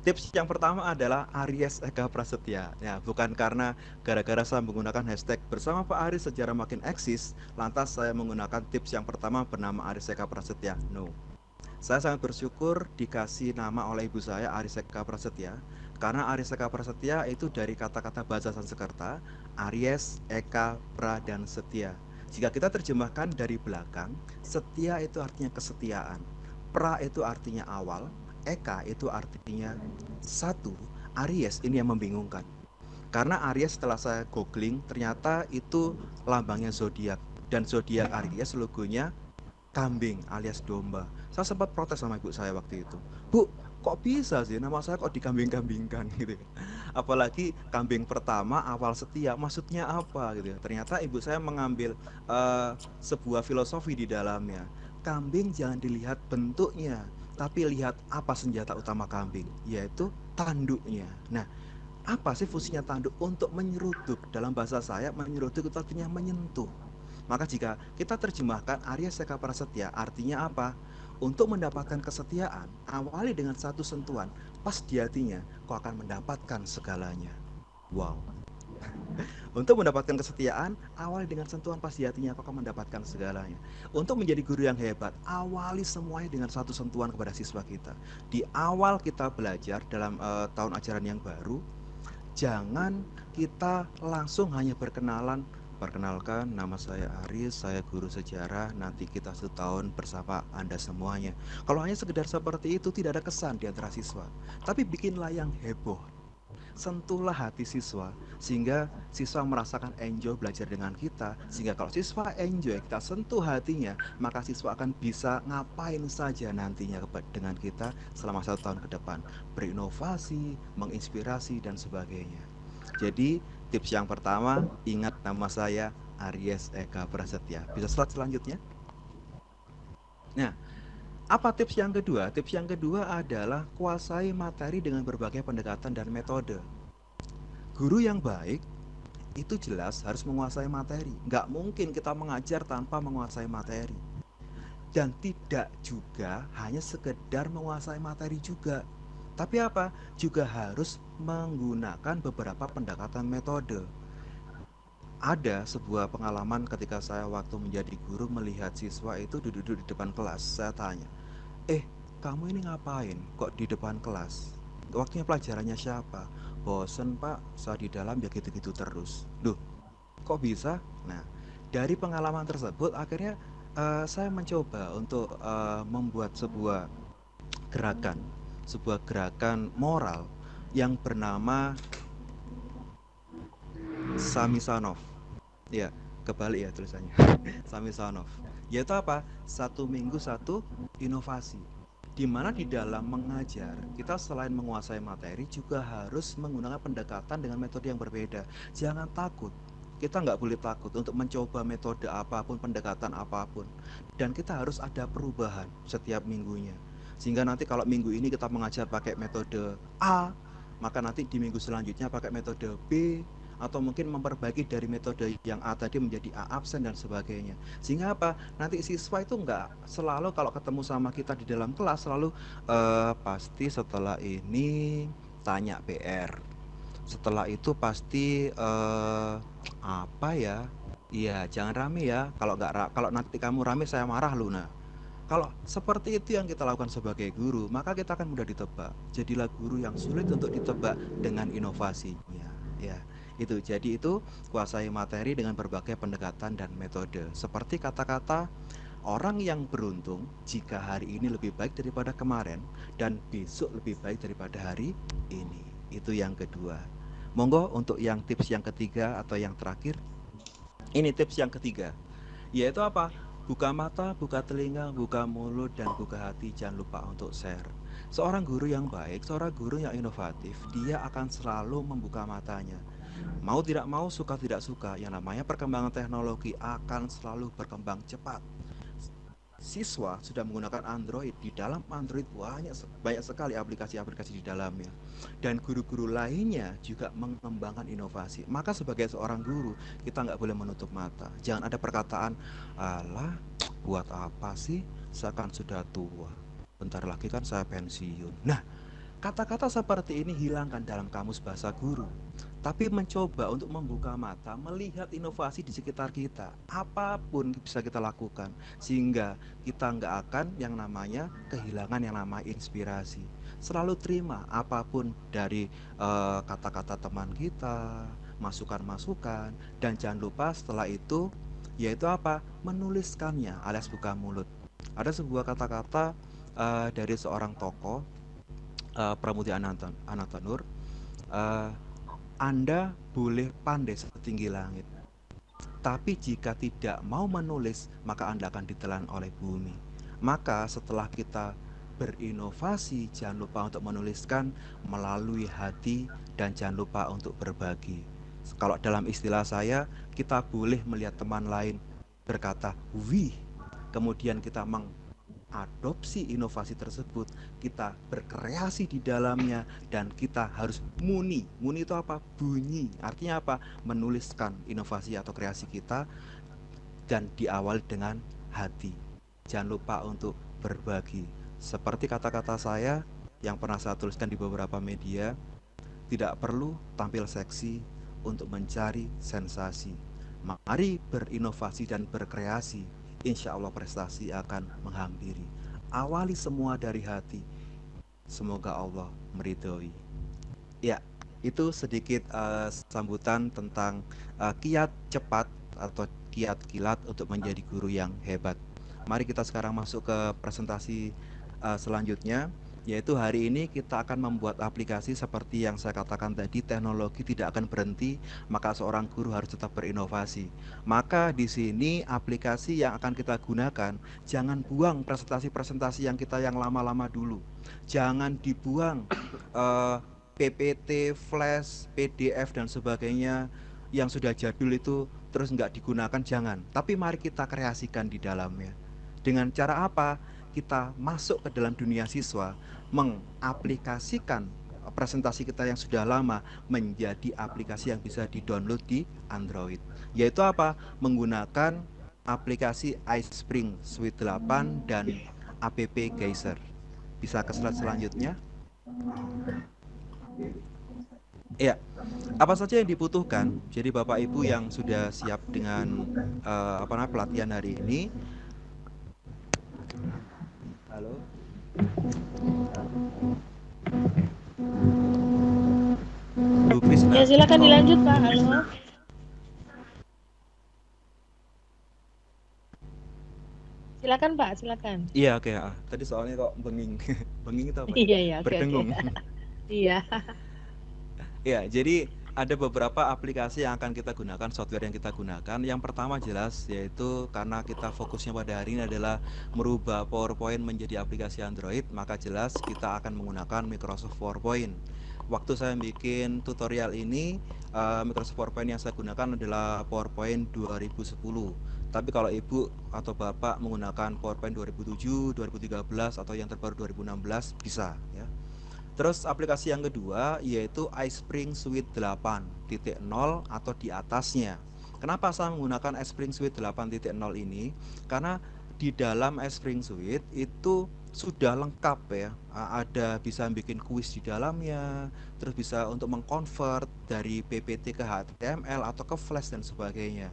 Tips yang pertama adalah Aries Eka Prasetya. Ya, bukan karena gara-gara saya menggunakan hashtag bersama Pak Aris sejarah makin eksis, lantas saya menggunakan tips yang pertama bernama Aries Eka Prasetya. No. Saya sangat bersyukur dikasih nama oleh ibu saya Aries Eka Prasetya, karena Aries Eka Prasetya itu dari kata-kata bahasa Sanskerta, Aries, Eka, Pra, dan Setia. Jika kita terjemahkan dari belakang, setia itu artinya kesetiaan, pra itu artinya awal, Eka itu artinya satu. Aries ini yang membingungkan. Karena Aries setelah saya googling ternyata itu lambangnya zodiak, dan zodiak Aries logonya kambing alias domba. Saya sempat protes sama ibu saya waktu itu. Bu, kok bisa sih nama saya kok dikambing-kambingkan gitu. Apalagi kambing pertama awal setia, maksudnya apa gitu. Ternyata ibu saya mengambil sebuah filosofi di dalamnya. Kambing jangan dilihat bentuknya, tapi lihat apa senjata utama kambing, yaitu tanduknya. Nah, apa sih fungsinya tanduk? Untuk menyeruduk. Dalam bahasa saya, menyeruduk itu artinya menyentuh. Maka jika kita terjemahkan Aries Eka Prasetya, artinya apa? Untuk mendapatkan kesetiaan, awali dengan satu sentuhan, pas di hatinya, kau akan mendapatkan segalanya. Wow. Untuk mendapatkan kesetiaan, awali dengan sentuhan pas di hatinya, kau akan mendapatkan segalanya. Untuk menjadi guru yang hebat, awali semuanya dengan satu sentuhan kepada siswa kita. Di awal kita belajar dalam tahun ajaran yang baru, jangan kita langsung hanya berkenalan. Perkenalkan, nama saya Aris, saya guru sejarah, nanti kita 1 tahun bersama Anda semuanya. Kalau hanya sekedar seperti itu, tidak ada kesan di antara siswa. Tapi bikinlah yang heboh. Sentuhlah hati siswa, sehingga siswa merasakan enjoy belajar dengan kita. Sehingga kalau siswa enjoy, kita sentuh hatinya, maka siswa akan bisa ngapain saja nantinya dengan kita selama 1 tahun ke depan. Berinovasi, menginspirasi, dan sebagainya. Jadi tips yang pertama, ingat nama saya Aries Eka Prasetya. Bisa slide selanjutnya. Nah, apa tips yang kedua? Tips yang kedua adalah kuasai materi dengan berbagai pendekatan dan metode. Guru yang baik itu jelas harus menguasai materi. Nggak mungkin kita mengajar tanpa menguasai materi. Dan tidak juga hanya sekedar menguasai materi juga. Tapi apa? Juga harus menggunakan beberapa pendekatan metode. Ada sebuah pengalaman ketika saya waktu menjadi guru melihat siswa itu duduk di depan kelas. Saya tanya, kamu ini ngapain kok di depan kelas? Waktunya pelajarannya siapa? Bosen pak, saya di dalam ya gitu-gitu terus. Duh, kok bisa? Nah, dari pengalaman tersebut akhirnya saya mencoba untuk membuat gerakan, sebuah gerakan moral yang bernama Samisanov. Ya, kebalik ya tulisannya. Samisanov. Yaitu apa? Satu minggu satu inovasi. Di mana di dalam mengajar, kita selain menguasai materi juga harus menggunakan pendekatan dengan metode yang berbeda. Jangan takut. Kita nggak boleh takut untuk mencoba metode apapun, pendekatan apapun. Dan kita harus ada perubahan setiap minggunya. Sehingga nanti kalau minggu ini kita mengajar pakai metode A, maka nanti di minggu selanjutnya pakai metode B, atau mungkin memperbaiki dari metode yang A tadi menjadi A absen dan sebagainya. Sehingga apa? Nanti siswa itu nggak selalu kalau ketemu sama kita di dalam kelas selalu pasti setelah ini tanya PR. Setelah itu pasti apa ya? Iya, jangan rame ya. Kalau nanti kamu rame saya marah lu. Nah, kalau seperti itu yang kita lakukan sebagai guru, maka kita akan mudah ditebak. Jadilah guru yang sulit untuk ditebak dengan inovasinya. Ya, itu. Jadi itu kuasai materi dengan berbagai pendekatan dan metode. Seperti kata-kata orang yang beruntung jika hari ini lebih baik daripada kemarin dan besok lebih baik daripada hari ini. Itu yang kedua. Monggo untuk yang tips yang ketiga atau yang terakhir. Ini tips yang ketiga. Yaitu apa? Buka mata, buka telinga, buka mulut, dan buka hati. Jangan lupa untuk share. Seorang guru yang baik, seorang guru yang inovatif, dia akan selalu membuka matanya. Mau tidak mau, suka tidak suka, yang namanya perkembangan teknologi akan selalu berkembang cepat. Siswa sudah menggunakan Android. Di dalam Android banyak sekali aplikasi-aplikasi di dalamnya. Dan guru-guru lainnya juga mengembangkan inovasi. Maka sebagai seorang guru, kita nggak boleh menutup mata. Jangan ada perkataan, alah buat apa sih, saya kan sudah tua, bentar lagi kan saya pensiun. Nah, kata-kata seperti ini hilangkan dalam kamus bahasa guru. Tapi mencoba untuk membuka mata, melihat inovasi di sekitar kita. Apapun bisa kita lakukan. Sehingga kita nggak akan yang namanya kehilangan yang namanya inspirasi. Selalu terima apapun dari kata-kata teman kita, masukan-masukan. Dan jangan lupa setelah itu, yaitu apa? Menuliskannya alias buka mulut. Ada sebuah kata-kata dari seorang tokoh, Pramudia Anantanur, Anda boleh pandai setinggi langit, tapi jika tidak mau menulis, maka Anda akan ditelan oleh bumi. Maka setelah kita berinovasi, jangan lupa untuk menuliskan melalui hati dan jangan lupa untuk berbagi. Kalau dalam istilah saya, kita boleh melihat teman lain berkata, wih, kemudian kita adopsi inovasi tersebut, kita berkreasi di dalamnya, dan kita harus muni. Muni itu apa? Bunyi. Artinya apa? Menuliskan inovasi atau kreasi kita dan diawali dengan hati. Jangan lupa untuk berbagi. Seperti kata-kata saya yang pernah saya tuliskan di beberapa media, tidak perlu tampil seksi untuk mencari sensasi. Mari berinovasi dan berkreasi. Insya Allah prestasi akan menghampiri. Awali semua dari hati. Semoga Allah meridhoi. Ya, itu sedikit sambutan tentang kiat cepat atau kiat kilat untuk menjadi guru yang hebat. Mari kita sekarang masuk ke presentasi selanjutnya. Yaitu hari ini kita akan membuat aplikasi seperti yang saya katakan tadi, teknologi tidak akan berhenti, maka seorang guru harus tetap berinovasi. Maka di sini aplikasi yang akan kita gunakan, jangan buang presentasi-presentasi yang kita yang lama-lama dulu. Jangan dibuang PPT, Flash, PDF dan sebagainya yang sudah jadul itu terus nggak digunakan, jangan. Tapi mari kita kreasikan di dalamnya. Dengan cara apa? Kita masuk ke dalam dunia siswa, mengaplikasikan presentasi kita yang sudah lama menjadi aplikasi yang bisa di-download di Android. Yaitu apa? Menggunakan aplikasi iSpring Suite 8 dan app Geyser. Bisa ke slide selanjutnya. Ya, apa saja yang dibutuhkan? Jadi Bapak Ibu yang sudah siap dengan pelatihan hari ini. Halo. silakan dilanjut Pak. Halo. Silakan Pak, silakan. Iya, oke. Tadi soalnya kok benging. Benging itu apa ya? Iya, iya, oke, oke. Berdengung. Iya. Ya, jadi ada beberapa aplikasi yang akan kita gunakan, software yang kita gunakan. Yang pertama jelas yaitu karena kita fokusnya pada hari ini adalah merubah PowerPoint menjadi aplikasi Android, maka jelas kita akan menggunakan Microsoft PowerPoint. Waktu saya bikin tutorial ini, Microsoft PowerPoint yang saya gunakan adalah PowerPoint 2010. Tapi kalau ibu atau bapak menggunakan PowerPoint 2007, 2013 atau yang terbaru 2016 bisa ya. Terus aplikasi yang kedua yaitu iSpring Suite 8.0 atau di atasnya. Kenapa saya menggunakan iSpring Suite 8.0 ini? Karena di dalam iSpring Suite itu sudah lengkap ya. Ada bisa bikin kuis di dalamnya, terus bisa untuk mengkonvert dari PPT ke HTML atau ke Flash dan sebagainya.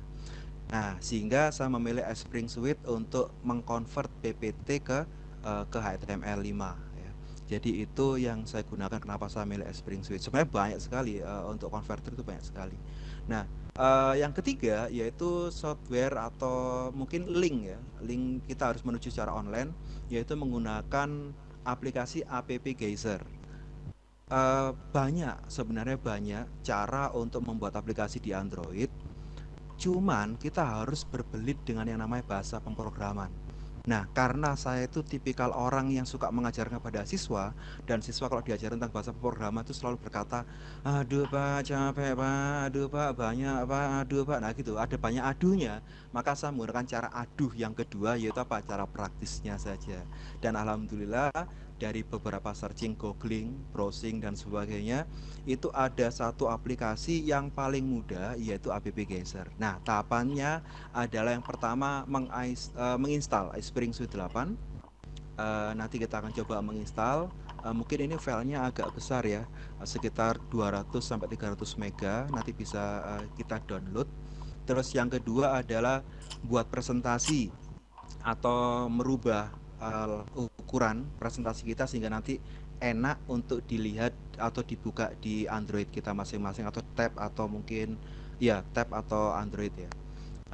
Nah, sehingga saya memilih iSpring Suite untuk mengkonvert PPT ke HTML5 ya. Jadi itu yang saya gunakan kenapa saya milih iSpring Suite. Sebenarnya banyak sekali untuk converter itu banyak sekali. Nah, yang ketiga yaitu software atau mungkin link ya. Link kita harus menuju secara online yaitu menggunakan aplikasi App Geyser. Sebenarnya banyak cara untuk membuat aplikasi di Android. Cuman kita harus berbelit dengan yang namanya bahasa pemrograman. Nah, karena saya itu tipikal orang yang suka mengajarkan pada siswa, dan siswa kalau diajarin tentang bahasa pemrograman itu selalu berkata, aduh Pak, capek Pak, aduh Pak, banyak Pak, aduh Pak. Nah gitu, ada banyak aduhnya. Maka saya menggunakan cara aduh yang kedua, yaitu apa? Cara praktisnya saja. Dan alhamdulillah dari beberapa searching, googling, browsing dan sebagainya, itu ada satu aplikasi yang paling mudah yaitu App Geyser. Nah, tahapannya adalah yang pertama menginstal iSpring Suite 8. Nanti kita akan coba menginstal. Mungkin ini filenya agak besar ya, sekitar 200 sampai 300 mega. Nanti bisa kita download. Terus yang kedua adalah buat presentasi atau merubah ukuran presentasi kita sehingga nanti enak untuk dilihat atau dibuka di Android kita masing-masing, atau tab atau mungkin ya tab atau Android ya.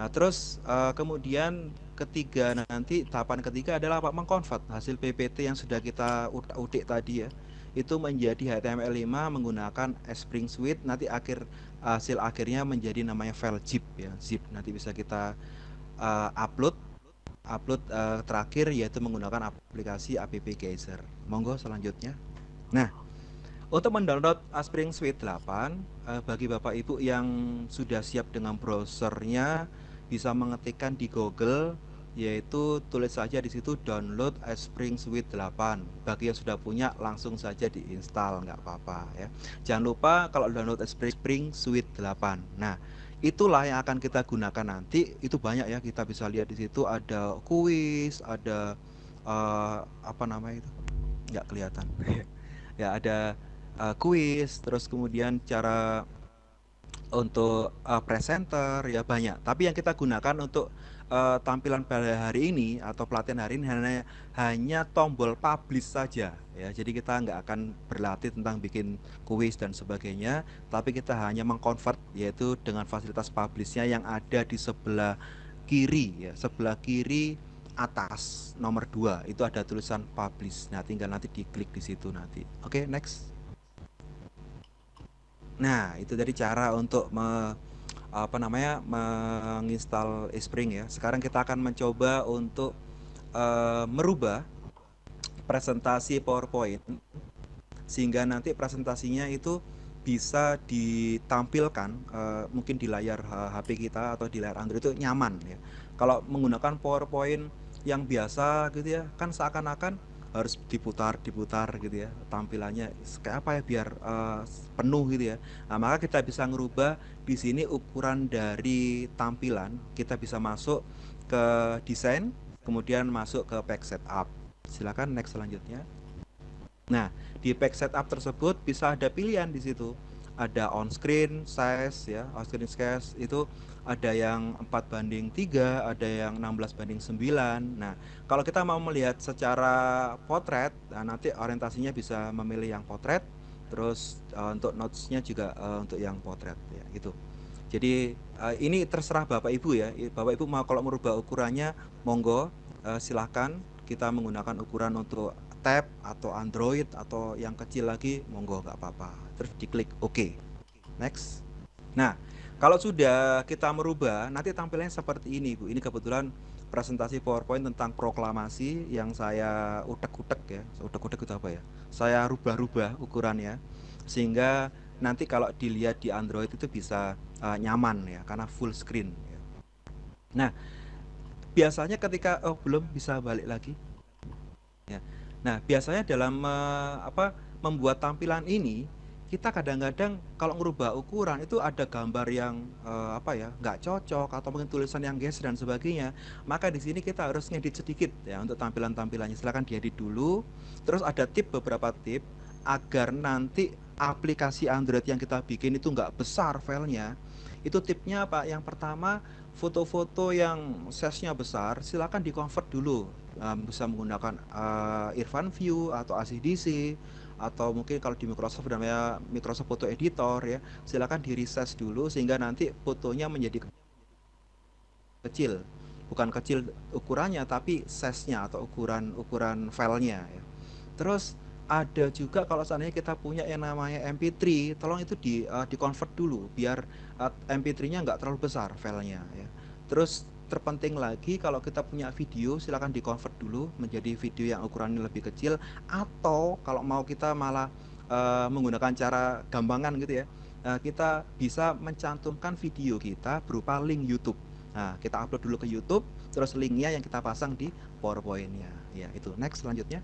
Nah, terus kemudian nanti tahapan ketiga adalah apa? Mengkonvert hasil PPT yang sudah kita udik tadi ya, itu menjadi HTML5 menggunakan iSpring Suite. Nanti hasil akhirnya menjadi namanya file zip ya, zip. Nanti bisa kita upload terakhir yaitu menggunakan aplikasi App Geyser. Monggo selanjutnya. Nah, untuk mendownload iSpring Suite 8, bagi Bapak Ibu yang sudah siap dengan browsernya, bisa mengetikkan di Google, yaitu tulis saja di situ download iSpring Suite 8. Bagi yang sudah punya langsung saja diinstal, nggak apa-apa ya. Jangan lupa kalau download iSpring Suite 8. Nah, itulah yang akan kita gunakan nanti. Itu banyak ya, kita bisa lihat di situ ada kuis, ada apa namanya itu? Nggak kelihatan. Ya, ada kuis, terus kemudian cara untuk presenter ya banyak. Tapi yang kita gunakan untuk tampilan pada hari ini atau pelatihan hari ini hanya tombol publish saja ya. Jadi kita nggak akan berlatih tentang bikin kuis dan sebagainya, tapi kita hanya mengkonvert yaitu dengan fasilitas publishnya yang ada di sebelah kiri ya, sebelah kiri atas nomor 2 itu ada tulisan publish. Nah, tinggal nanti diklik di situ nanti. Oke, next. Nah, itu dari cara untuk menginstal iSpring ya. Sekarang kita akan mencoba untuk merubah presentasi PowerPoint sehingga nanti presentasinya itu bisa ditampilkan mungkin di layar HP kita atau di layar Android itu nyaman ya. Kalau menggunakan PowerPoint yang biasa gitu ya, kan seakan-akan harus diputar gitu ya tampilannya kayak apa ya biar penuh gitu ya. Nah, maka kita bisa ngerubah di sini ukuran dari tampilan. Kita bisa masuk ke desain, kemudian masuk ke page setup. Silakan next selanjutnya. Nah, di page setup tersebut bisa ada pilihan di situ. Ada on screen size ya, on screen size itu ada yang 4:3, ada yang 16:9. Nah, kalau kita mau melihat secara potret, nah nanti orientasinya bisa memilih yang potret. Terus untuk notes-nya juga untuk yang potret ya gitu. Jadi ini terserah Bapak Ibu ya. Bapak Ibu mau kalau merubah ukurannya monggo silahkan. Kita menggunakan ukuran untuk tab atau Android atau yang kecil lagi monggo nggak apa-apa. Terus diklik OK. Next. Nah, kalau sudah kita merubah nanti tampilannya seperti ini Bu. Ini kebetulan presentasi PowerPoint tentang proklamasi yang saya utek-utek ya. Utek-utek itu apa ya? Saya rubah-rubah ukurannya sehingga nanti kalau dilihat di Android itu bisa nyaman ya karena full screen ya. Nah, biasanya ketika belum bisa balik lagi ya. Nah, biasanya dalam membuat tampilan ini kita kadang-kadang kalau merubah ukuran itu ada gambar yang nggak cocok atau mungkin tulisan yang geser dan sebagainya. Maka di sini kita harus ngedit sedikit ya untuk tampilan-tampilannya. Silakan diedit dulu. Terus ada beberapa tip agar nanti aplikasi Android yang kita bikin itu nggak besar filenya. Itu tipnya apa? Yang pertama, foto-foto yang size-nya besar silakan di-convert dulu. Bisa menggunakan Irfan View atau ACDC atau mungkin kalau di Microsoft namanya Microsoft Photo Editor ya, silakan di resize dulu sehingga nanti fotonya menjadi kecil. Bukan kecil ukurannya tapi size-nya atau ukuran filenya ya. Terus ada juga kalau seandainya kita punya yang namanya MP3, tolong itu di-convert dulu biar MP3-nya nggak terlalu besar filenya ya. Terus terpenting lagi kalau kita punya video silakan di-convert dulu menjadi video yang ukurannya lebih kecil, atau kalau mau kita malah menggunakan cara gampangan gitu ya, kita bisa mencantumkan video kita berupa link YouTube. Nah, kita upload dulu ke YouTube, terus linknya yang kita pasang di PowerPoint-nya ya. Itu next selanjutnya.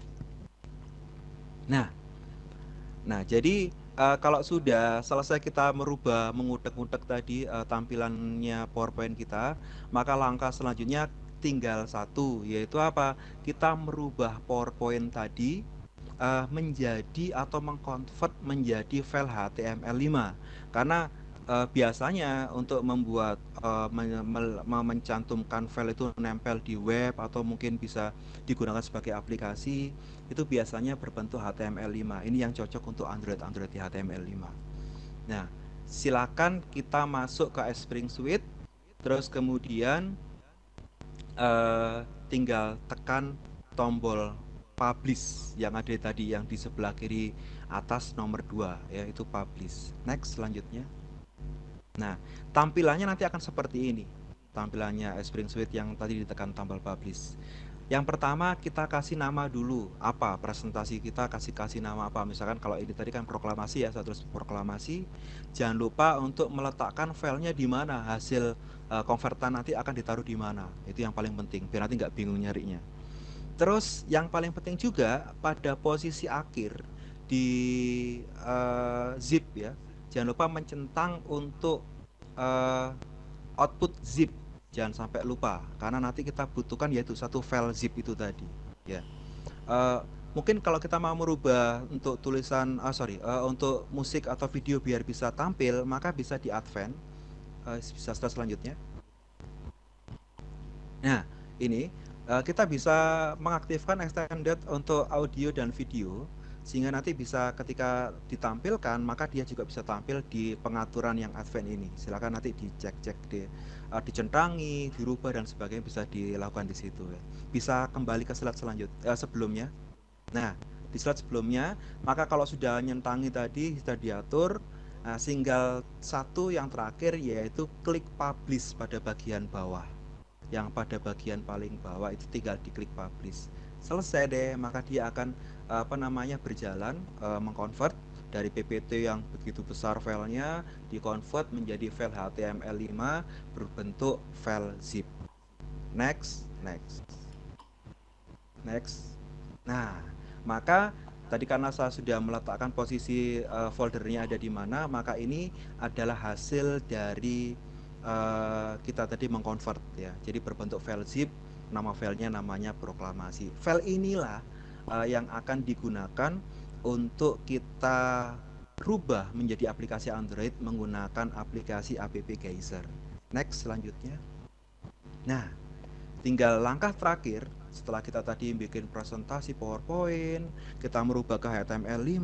Nah, jadi kalau sudah selesai kita merubah, mengutek-utek tadi tampilannya PowerPoint kita, maka langkah selanjutnya tinggal satu, yaitu apa? Kita merubah PowerPoint tadi menjadi atau mengkonvert menjadi file HTML5. Karena biasanya untuk membuat mencantumkan file itu nempel di web atau mungkin bisa digunakan sebagai aplikasi, itu biasanya berbentuk HTML5. Ini yang cocok untuk Android di HTML5. Nah, silakan kita masuk ke Spring Suite, terus kemudian tinggal tekan tombol publish yang ada tadi yang di sebelah kiri atas nomor 2 ya, itu publish. Next selanjutnya. Nah, tampilannya nanti akan seperti ini. Tampilannya Spring Suite yang tadi ditekan tombol publish. Yang pertama kita kasih nama dulu. Apa presentasi kita, kasih nama apa? Misalkan kalau ini tadi kan proklamasi ya, saya tulis proklamasi. Jangan lupa untuk meletakkan filenya di mana, hasil konvertan nanti akan ditaruh di mana. Itu yang paling penting biar nanti nggak bingung nyarinya. Terus yang paling penting juga pada posisi akhir di zip ya, jangan lupa mencentang untuk output zip, jangan sampai lupa karena nanti kita butuhkan yaitu satu file zip itu tadi ya. Mungkin kalau kita mau merubah untuk tulisan untuk musik atau video biar bisa tampil, maka bisa di advance, bisa selanjutnya. Nah, ini kita bisa mengaktifkan extended untuk audio dan video sehingga nanti bisa ketika ditampilkan maka dia juga bisa tampil di pengaturan yang advance ini. Silakan nanti dicek-cek, dicentangi, dirubah dan sebagainya bisa dilakukan di situ ya. Bisa kembali ke slide sebelumnya. Nah, di slide sebelumnya maka kalau sudah nyentangi tadi sudah diatur, tinggal satu yang terakhir yaitu klik publish pada bagian bawah. Yang pada bagian paling bawah itu tinggal diklik publish. Selesai deh, maka dia akan berjalan mengkonvert dari PPT yang begitu besar filenya dikonvert menjadi file HTML5 berbentuk file zip. Next. Nah, maka tadi karena saya sudah meletakkan posisi foldernya ada di mana, maka ini adalah hasil dari kita tadi mengkonvert ya. Jadi berbentuk file zip, nama filenya namanya proklamasi. File inilah yang akan digunakan untuk kita rubah menjadi aplikasi Android menggunakan aplikasi app Geyser. Next selanjutnya. Nah, tinggal langkah terakhir Setelah kita tadi bikin presentasi PowerPoint, kita merubah ke HTML5.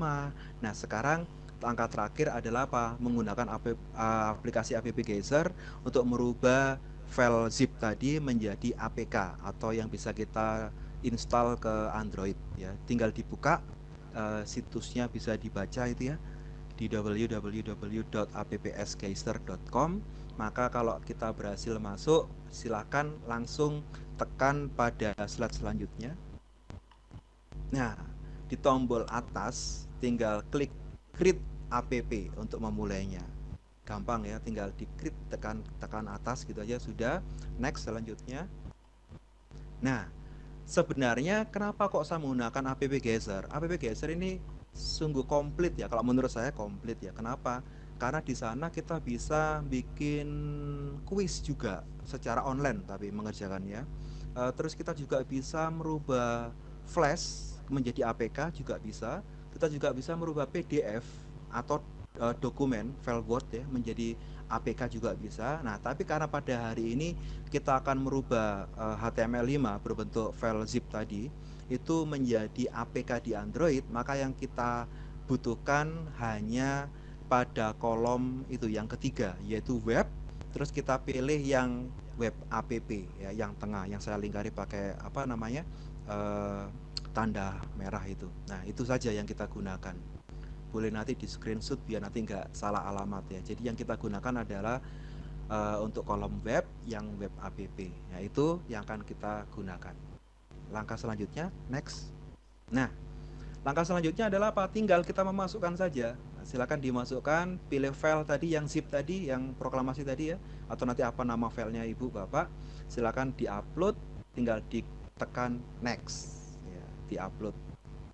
Nah, sekarang langkah terakhir adalah apa? Menggunakan aplikasi App Geyser untuk merubah file zip tadi menjadi APK atau yang bisa kita install ke Android ya. Tinggal dibuka, situsnya bisa dibaca itu ya, di www.appsgeyser.com. Maka kalau kita berhasil masuk, silakan langsung tekan pada slide selanjutnya. Nah, di tombol atas tinggal klik create app untuk memulainya. Gampang ya, tinggal di create, tekan atas gitu aja sudah. Next selanjutnya. Nah, sebenarnya kenapa kok saya menggunakan App Geyser? App Geyser ini sungguh komplit ya, kalau menurut saya komplit ya. Kenapa? Karena di sana kita bisa bikin kuis juga secara online tapi mengerjakannya. Terus kita juga bisa merubah flash menjadi APK juga bisa. Kita juga bisa merubah PDF atau dokumen file Word ya menjadi APK juga bisa. Nah, tapi karena pada hari ini kita akan merubah HTML5 berbentuk file zip tadi itu menjadi APK di Android, maka yang kita butuhkan hanya pada kolom itu yang ketiga, yaitu web. Terus kita pilih yang web app ya, yang tengah, yang saya lingkari pakai apa namanya tanda merah itu. Nah, itu saja yang kita gunakan. Boleh nanti di screenshot biar nanti nggak salah alamat ya. Jadi yang kita gunakan adalah untuk kolom web yang web app. Ya, itu yang akan kita gunakan. Langkah selanjutnya, next. Nah, langkah selanjutnya adalah apa? Tinggal kita memasukkan saja. Nah, silakan dimasukkan, pilih file tadi yang zip tadi, yang proklamasi tadi ya, atau nanti apa nama filenya Ibu Bapak. Silakan diupload, tinggal ditekan next. Ya, diupload.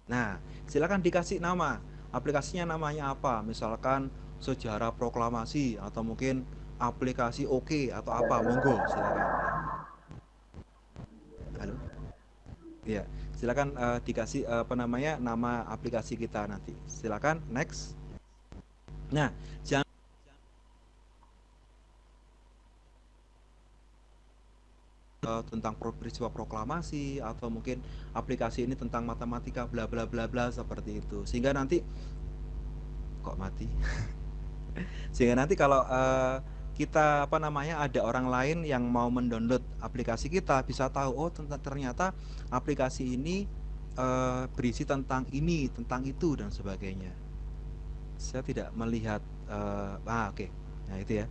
Nah, silakan dikasih nama. Aplikasinya namanya apa? Misalkan sejarah proklamasi atau mungkin aplikasi OK atau apa? Monggo, silakan. Halo. Ya, silakan dikasih apa namanya nama aplikasi kita nanti. Silakan next. Nah, jangan tentang peristiwa proklamasi atau mungkin aplikasi ini tentang matematika bla bla bla bla seperti itu. Sehingga nanti kok mati. Sehingga nanti kalau kita apa namanya ada orang lain yang mau mendownload aplikasi kita bisa tahu, oh ternyata aplikasi ini berisi tentang ini, tentang itu dan sebagainya. Saya tidak melihat oke. Nah, itu ya.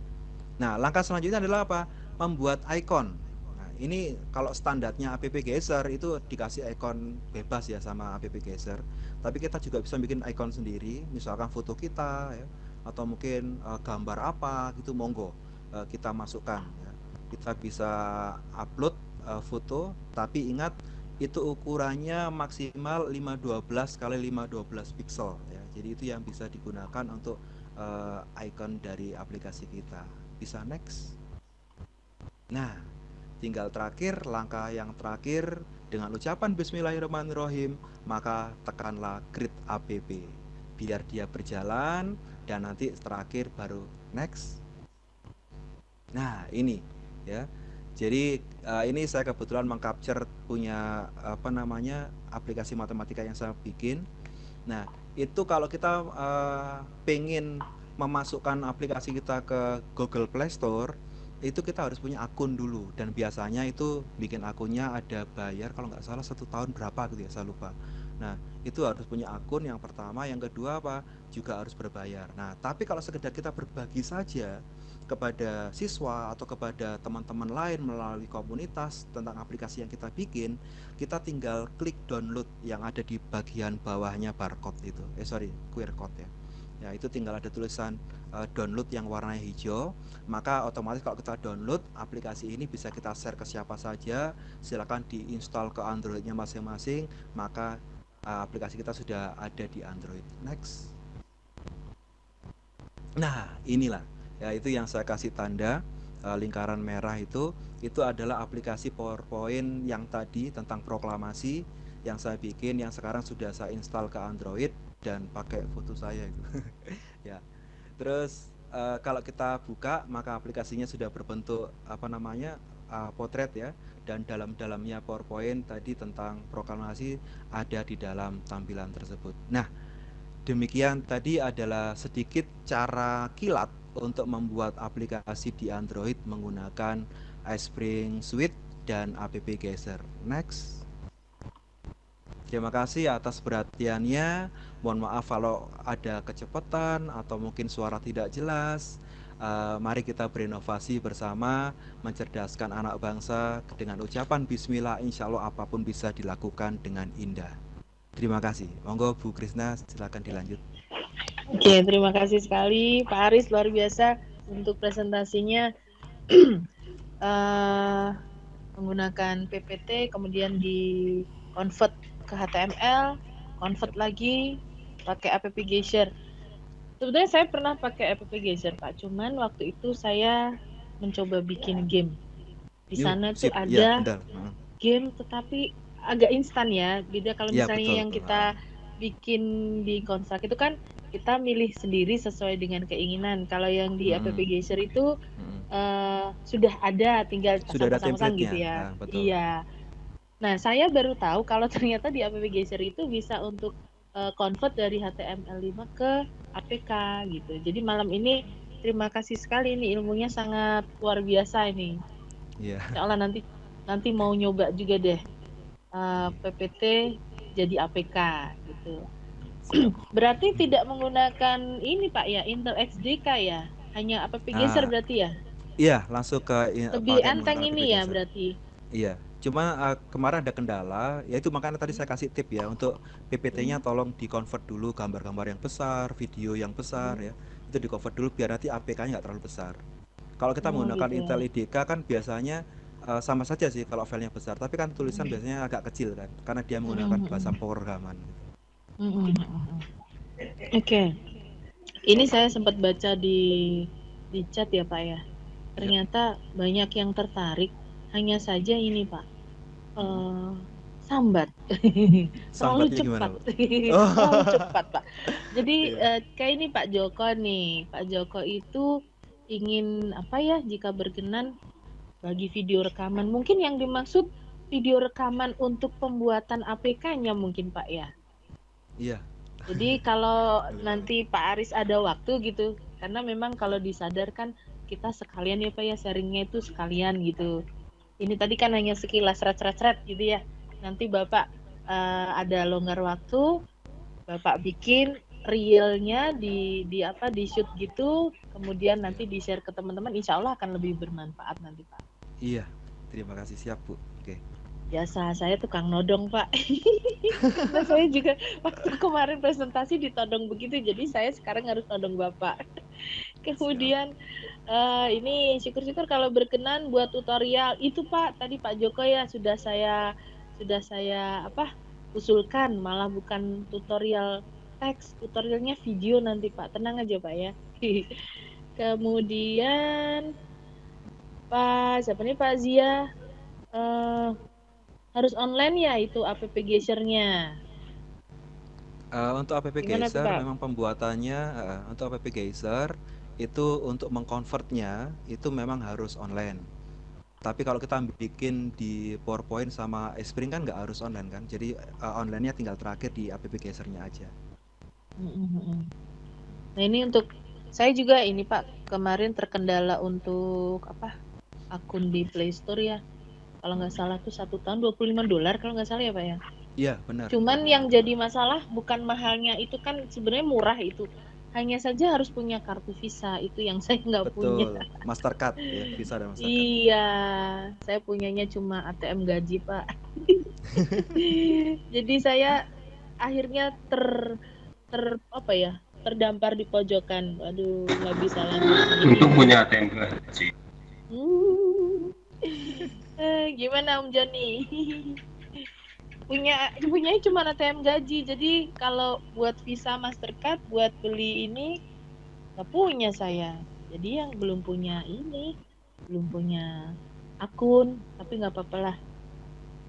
Nah, langkah selanjutnya adalah apa? Membuat icon. Nah, ini kalau standarnya App Geyser itu dikasih icon bebas ya sama App Geyser. Tapi kita juga bisa bikin icon sendiri, misalkan foto kita ya, atau mungkin gambar apa gitu, monggo kita masukkan ya. Kita bisa upload foto, tapi ingat itu ukurannya maksimal 512 kali 512 pixel ya. Jadi itu yang bisa digunakan untuk icon dari aplikasi kita. Bisa next. Nah, tinggal terakhir, langkah yang terakhir dengan ucapan Bismillahirrahmanirrahim, maka tekanlah create app biar dia berjalan dan nanti terakhir baru next. Nah, ini ya. Jadi ini saya kebetulan mengcapture punya apa namanya aplikasi matematika yang saya bikin. Nah, itu kalau kita pengen memasukkan aplikasi kita ke Google Play Store, itu kita harus punya akun dulu. Dan biasanya itu bikin akunnya ada bayar, kalau nggak salah 1 tahun berapa gitu ya, saya lupa. Nah, itu harus punya akun yang pertama, yang kedua apa? Juga harus berbayar. Nah, tapi kalau sekedar kita berbagi saja kepada siswa atau kepada teman-teman lain melalui komunitas tentang aplikasi yang kita bikin, kita tinggal klik download yang ada di bagian bawahnya barcode itu. QR code ya. Ya, itu tinggal ada tulisan download yang warnanya hijau, maka otomatis kalau kita download aplikasi ini bisa kita share ke siapa saja. Silakan diinstal ke Androidnya masing-masing, maka aplikasi kita sudah ada di Android. Next. Nah, inilah ya, itu yang saya kasih tanda lingkaran merah itu adalah aplikasi PowerPoint yang tadi tentang proklamasi yang saya bikin, yang sekarang sudah saya install ke Android dan pakai foto saya itu. Ya. Terus kalau kita buka, maka aplikasinya sudah berbentuk apa namanya potret ya, dan dalamnya PowerPoint tadi tentang proklamasi ada di dalam tampilan tersebut. Nah, demikian tadi adalah sedikit cara kilat untuk membuat aplikasi di Android menggunakan iSpring Suite dan app Geyser. Next. Terima kasih atas perhatiannya. Mohon maaf kalau ada kecepatan atau mungkin suara tidak jelas. Mari kita berinovasi bersama, mencerdaskan anak bangsa dengan ucapan Bismillah. Insya Allah apapun bisa dilakukan dengan indah. Terima kasih. Monggo Bu Krisna, silakan dilanjut. Oke, terima kasih sekali Pak Aris, luar biasa untuk presentasinya. Menggunakan PPT, kemudian di convert ke HTML, convert lagi pakai app Geyser. Sebetulnya saya pernah pakai app Geyser Pak, cuman waktu itu saya mencoba bikin game. Di sana tuh ada game tetapi agak instan ya. Beda kalau misalnya yang kita bikin di Construct itu kan kita milih sendiri sesuai dengan keinginan. Kalau yang di app Geyser itu sudah ada, tinggal pasang-pasang gitu ya. Iya. Nah, saya baru tahu kalau ternyata di app Geyser itu bisa untuk convert dari HTML5 ke APK gitu. Jadi malam ini terima kasih sekali, ini ilmunya sangat luar biasa ini. Insya Allah nanti mau nyoba juga deh PPT jadi APK gitu. Berarti tidak menggunakan ini Pak ya, Intel XDK ya, hanya app Geyser berarti ya? Iya, langsung ke lebih enteng ini ya berarti. Iya, cuma kemarin ada kendala, yaitu makanya tadi saya kasih tip ya, untuk PPT-nya tolong di-convert dulu gambar-gambar yang besar, video yang besar ya, itu di-convert dulu biar nanti APK-nya nggak terlalu besar. Kalau kita menggunakan gitu. Intel IDK kan biasanya sama saja sih kalau filenya besar, tapi kan tulisan biasanya agak kecil kan, karena dia menggunakan bahasa pemrograman. Oke. Ini saya sempat baca di chat ya Pak ya. Ternyata banyak yang tertarik, hanya saja ini Pak, sambat. Terlalu cepat. Terlalu cepat Pak. Jadi kayak ini Pak Joko nih. Pak Joko itu ingin apa ya, jika berkenan bagi video rekaman. Mungkin yang dimaksud video rekaman untuk pembuatan APK-nya mungkin Pak ya. Iya. Jadi kalau nanti Pak Aris ada waktu gitu, karena memang kalau disadarkan kita sekalian ya Pak ya, sharingnya itu sekalian gitu. Ini tadi kan hanya sekilas seret-seret gitu ya. Nanti Bapak ada longgar waktu, Bapak bikin realnya di shoot gitu, kemudian nanti di share ke teman-teman, insya Allah akan lebih bermanfaat nanti Pak. Iya, terima kasih, siap Bu. Oke. Biasa, saya tukang nodong Pak. Nah, saya juga waktu kemarin presentasi ditodong begitu, jadi saya sekarang harus nodong Bapak. Kemudian ini syukur-syukur kalau berkenan buat tutorial itu Pak, tadi Pak Joko ya sudah saya usulkan, malah bukan tutorial teks, tutorialnya video nanti Pak, tenang aja Pak ya. Kemudian Pak siapa nih Pak Zia, harus online ya itu app Geyser-nya. Untuk app Geyser memang pembuatannya untuk app Geyser itu untuk mengkonvertnya itu memang harus online. Tapi kalau kita bikin di PowerPoint sama iSpring kan nggak harus online kan. Jadi online-nya tinggal terakhir di app Geyser-nya aja. Nah ini untuk saya juga ini Pak, kemarin terkendala untuk akun di Play Store ya. Kalau nggak salah tuh 1 tahun $25 kalau nggak salah ya Pak ya. Iya benar. Cuman yang jadi masalah bukan mahalnya, itu kan sebenarnya murah itu. Hanya saja harus punya kartu Visa, itu yang saya nggak punya. Mastercard ya, Visa dan Mastercard. Iya, saya punyanya cuma ATM gaji Pak. Jadi saya akhirnya terdampar di pojokan. Waduh, nggak bisa lanjut. Untuk punya ATM gaji. Gimana Om Joni? punya cuma ATM gaji, jadi kalau buat Visa Mastercard buat beli ini nggak punya saya. Jadi yang belum punya akun, tapi nggak apa-apa lah,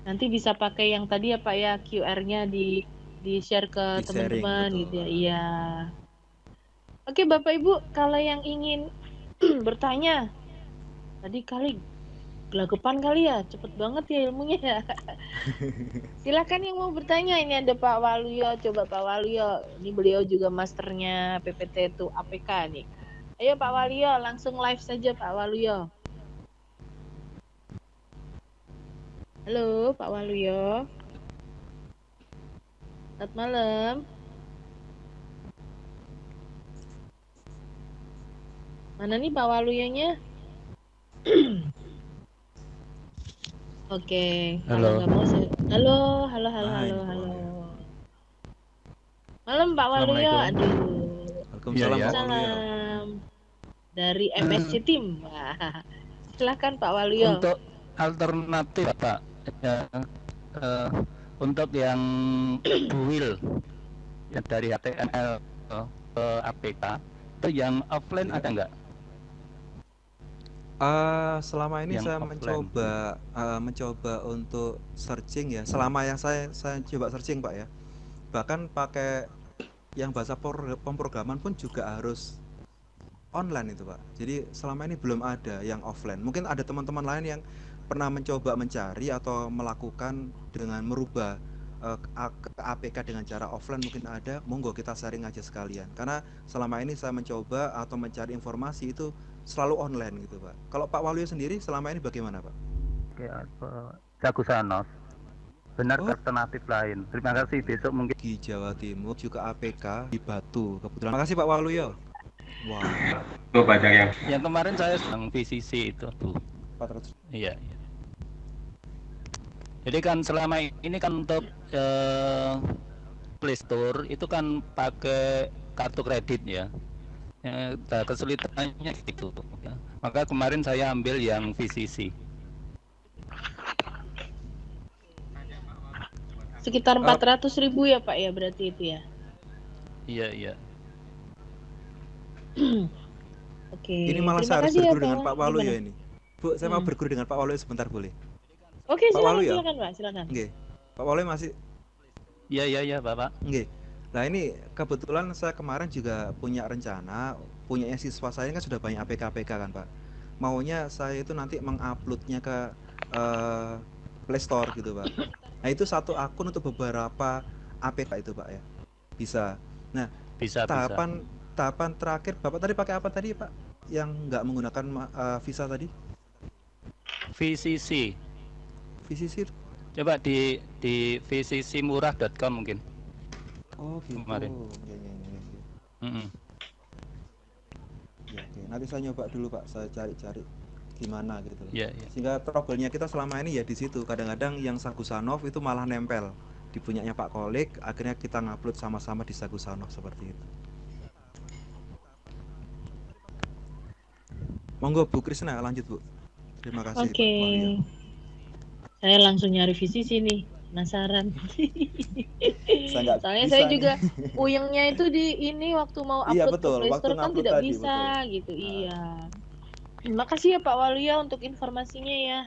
nanti bisa pakai yang tadi ya Pak ya, QR-nya di share ke teman-teman gitu ya. Iya. Oke Bapak Ibu, kalau yang ingin bertanya tadi kali gelagapan kali ya, cepet banget ya ilmunya ya. Silakan yang mau bertanya, ini ada Pak Waluyo, coba Pak Waluyo. Ini beliau juga masternya PPT itu APK nih. Ayo Pak Waluyo, langsung live saja Pak Waluyo. Halo Pak Waluyo. Selamat malam. Mana nih Pak Waluyonya? Oke, kalau Halo. nggak mau halo. Hai, Pak Halo. Waluyo. Malam Pak Waluyo, Assalamualaikum. aduh. Waalaikumsalam Iya, ya. Pak Waluyo. Salam dari MSC Team. Wah, silakan Pak Waluyo. Untuk alternatif Pak, ya, untuk yang buil yang dari HTML ke APK itu yang offline Iya. ada nggak? Selama ini Yang saya offline. mencoba untuk searching ya. Selama yang saya coba searching Pak ya. Bahkan pakai yang bahasa pemrograman pun juga harus online itu Pak. Jadi selama ini belum ada yang offline. Mungkin ada teman-teman lain yang pernah mencoba mencari atau melakukan dengan merubah ke APK dengan cara offline, mungkin ada. Monggo kita sharing aja sekalian. Karena selama ini saya mencoba atau mencari informasi itu selalu online gitu Pak. Kalau Pak Waluyo sendiri selama ini bagaimana Pak? Oke, Cagusanos. Benar Oh. alternatif lain. Terima kasih. Besok mungkin Di Jawa Timur juga APK di Batu. Kebetulan. Terima kasih Pak Waluyo. Wah, Tuh banyak yang yang kemarin saya sedang VCC itu tuh. 400. Iya. Jadi kan selama ini kan untuk Play Store itu kan pakai kartu kredit ya. Kesulitannya itu. Ya. Maka kemarin saya ambil yang VCC. Sekitar 400.000 ya Pak ya berarti itu ya. Iya. Oke. Ini malah terima saya harus kasih ya berguru dengan Pak Waluyo Gimana? ini. Bu, saya mau berguru dengan Pak Waluyo sebentar boleh? Oke, Pak Waluyo? silakan Pak, silakan. Nggih. Pak Waluyo masih Iya, Bapak. nggih. Nah, ini kebetulan saya kemarin juga punya rencana, punyanya siswa saya ini kan sudah banyak APK-APK kan, Pak. Maunya saya itu nanti menguploadnya ke Play Store gitu, Pak. Nah, itu satu akun untuk beberapa APK itu, Pak ya. Bisa. Nah, Bisa. tahapan terakhir Bapak tadi pakai apa tadi, Pak? Yang nggak menggunakan visa tadi? VCC. VCC. Coba di vccmurah.com mungkin. Oh, gitu. Kemarin. Ya. Mm-mm. Ya, oke. Nanti saya nyoba dulu Pak, saya cari-cari gimana gitu loh. Iya. Sehingga trouble-nya kita selama ini ya di situ. Kadang-kadang yang Sagusanov itu malah nempel di punyanya Pak Kolik, akhirnya kita ngupload sama-sama di Sagusanov seperti itu. Monggo Bu Krisna lanjut Bu. Terima kasih Oke. Pak Waluyo. Saya langsung nyari visi sini, penasaran. Saya nggak Soalnya bisa saya nih. juga puyengnya itu di ini waktu mau Iya, upload betul. ke Play Waktu Store kan ngupload tidak tadi, bisa betul. gitu. Iya. Terima kasih ya Pak Waluyo untuk informasinya ya.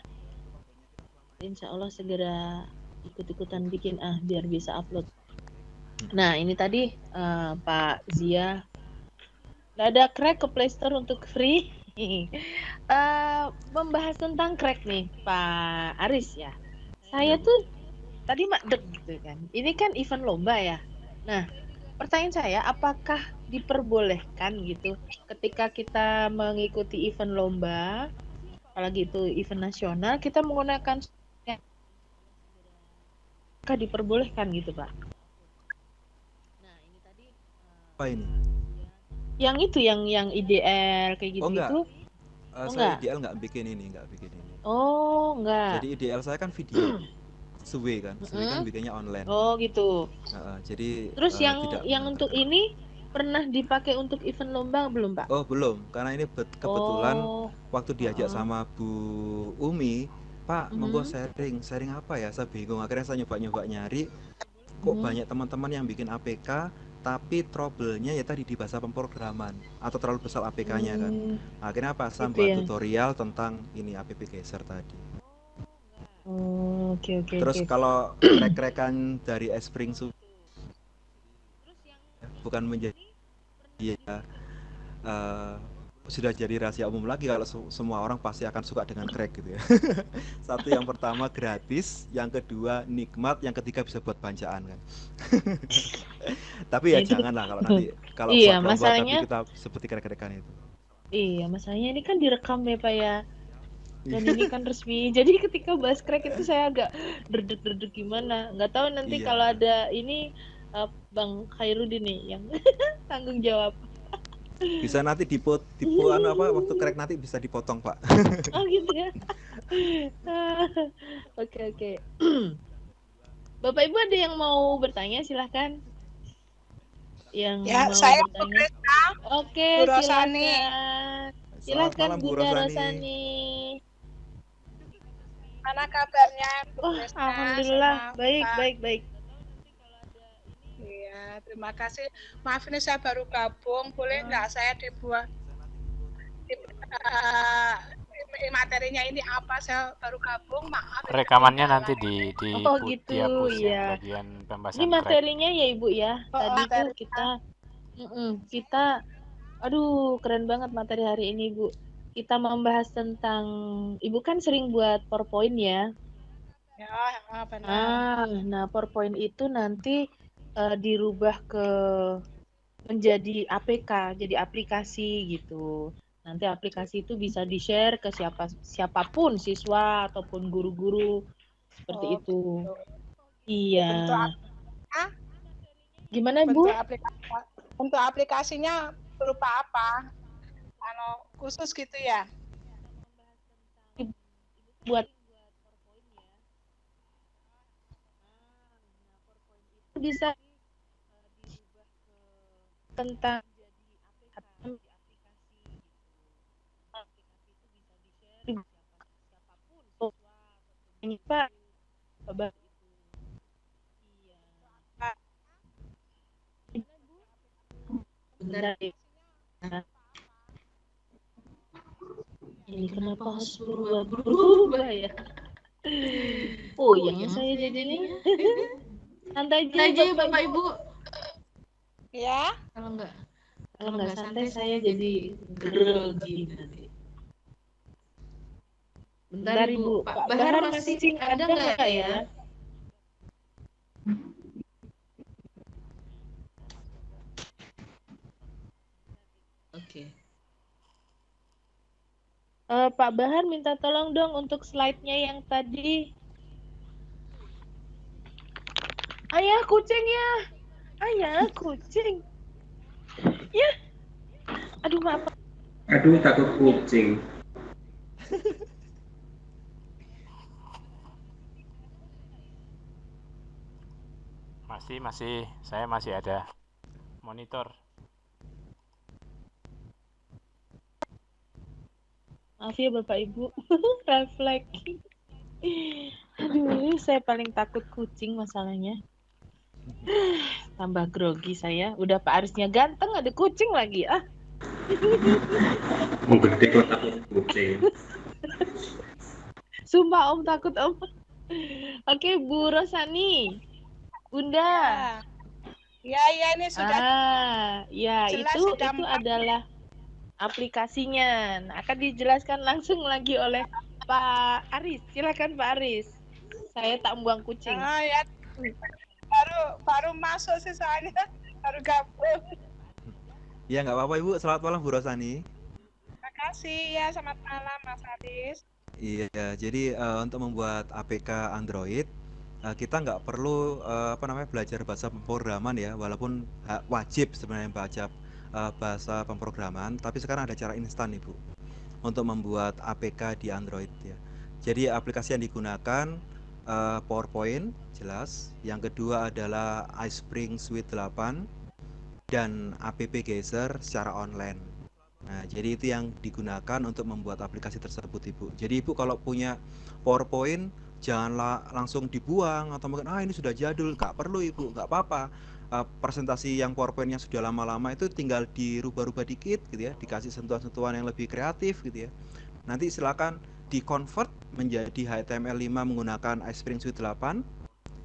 Insya Allah segera ikut-ikutan bikin biar bisa upload. Nah ini tadi Pak Zia, nggak ada crack ke Play Store untuk free. Membahas tentang crack nih Pak Aris ya. Saya Ya, Bu. tuh tadi makdek gitu kan. Ini kan event lomba ya. Nah pertanyaan saya, apakah diperbolehkan gitu ketika kita mengikuti event lomba, apalagi itu event nasional, kita menggunakan apakah diperbolehkan gitu Pak? Nah ini tadi Apa ini? yang itu yang IDL kayak gitu Oh, enggak. gitu. Saya enggak? IDL nggak bikin ini. Oh enggak. Jadi IDL saya kan video. Suwe kan bikinnya online. Oh gitu. Jadi Terus yang tidak untuk menggunakan. ini pernah dipakai untuk event lomba belum Pak? Oh belum, karena ini kebetulan Oh. waktu diajak sama Bu Umi, Pak monggo Mhm. sharing apa ya, saya bingung. Akhirnya saya nyoba nyari, kok banyak teman-teman yang bikin APK tapi trouble-nya ya tadi di bahasa pemrograman atau terlalu besar APK-nya kan. Akhirnya apa, saya Gitu buat ya. tutorial tentang ini app geser tadi. Oh, oke. Terus kalau rek-rekan dari Espring bukan menjadi ya sudah jadi rahasia umum lagi kalau semua orang pasti akan suka dengan crack gitu ya. Satu, yang pertama gratis, yang kedua nikmat, yang ketiga bisa buat bancaan kan. Tapi ya Itu janganlah kalau nanti kalau iya, buat lomba tapi masalahnya kita seperti crack-crackan itu. iya, masalahnya ini kan direkam ya, Pak ya. Dan ini kan resmi. Jadi ketika bahas crack itu saya agak derdek-derdek gimana. Nggak tahu nanti kalau Iya. ada ini Bang Khairuddin nih yang tanggung jawab. Bisa nanti waktu crack nanti bisa dipotong, Pak. Oh gitu ya. Oke. Bapak Ibu ada yang mau bertanya, silahkan. Yang Ya, mau saya Bu bertanya. Krisna, Oke, Bu Rosani. silakan. Selamat Silakan malam Bu Bunda Rosani. Rosani. Mana kabarnya Bu Oh, Krisna alhamdulillah sama baik, Pak? baik. Iya, terima kasih. Maaf ini saya baru gabung, boleh nggak saya dibuat materinya ini apa? Saya baru gabung, maaf. ini Rekamannya ketinggalan. nanti di Oh, pu- gitu, dia push ya. yang bagian Ini pembahasan crack. materinya ya Ibu ya. Oh, Tadi tuh materinya. kita aduh keren banget materi hari ini Bu. Kita membahas tentang Ibu kan sering buat PowerPoint ya. Ya, benar. Nah PowerPoint itu nanti dirubah ke menjadi APK, jadi aplikasi gitu. Nanti aplikasi itu bisa di-share ke siapapun, siswa ataupun guru-guru seperti Oh, itu. gitu. Iya. Bentuk aplikasinya, Gimana Bu? bentuk aplikasinya berupa apa? Khusus gitu ya? Buat bisa tentang ini Pak. Bentar ya. Ini kenapa harus berubah ya? Oh, yang saya jadi ini. Santai aja Bapak Ibu. Ya. Kalau nggak santai saya jadi grogi nanti. Bentar Ibu, Pak Bahar masih ada nggak ya? Oke. Pak Bahar minta tolong dong untuk slide-nya yang tadi. Ayah kucing ya. Ayah kucing. Ya. Aduh maaf. Aduh, takut kucing. Saya masih ada monitor. Maaf ya Bapak Ibu. Refleks. Aduh, saya paling takut kucing masalahnya. Tambah grogi saya. Udah Pak Arisnya ganteng, ada kucing lagi. Mau gede kok takut kucing. Sumpah Om takut Om. Oke, Bu Rosani. Bunda. Ya, ini sudah ya jelas, itu gampang. adalah aplikasinya. Nah, akan dijelaskan langsung lagi oleh Pak Aris. Silakan Pak Aris. Saya tak buang kucing. Ya. Baru masuk sih soalnya baru gabung. Ya nggak apa-apa Ibu. Selamat malam Bu Rosani. Terima kasih ya, selamat malam Mas Aris. Iya, jadi untuk membuat APK Android kita nggak perlu belajar bahasa pemrograman ya, walaupun wajib sebenarnya baca bahasa pemrograman, tapi sekarang ada cara instan Ibu untuk membuat APK di Android ya. Jadi aplikasi yang digunakan PowerPoint jelas, yang kedua adalah iSpring Suite 8 dan App Geyser secara online. Nah, jadi itu yang digunakan untuk membuat aplikasi tersebut Ibu. Jadi Ibu kalau punya PowerPoint janganlah langsung dibuang atau mungkin ini sudah jadul, nggak perlu Ibu, nggak apa-apa. Presentasi yang PowerPoint yang sudah lama-lama itu tinggal dirubah-rubah dikit gitu ya, dikasih sentuhan-sentuhan yang lebih kreatif gitu ya. Nanti silakan di-convert menjadi HTML5 menggunakan iSpring Suite 8.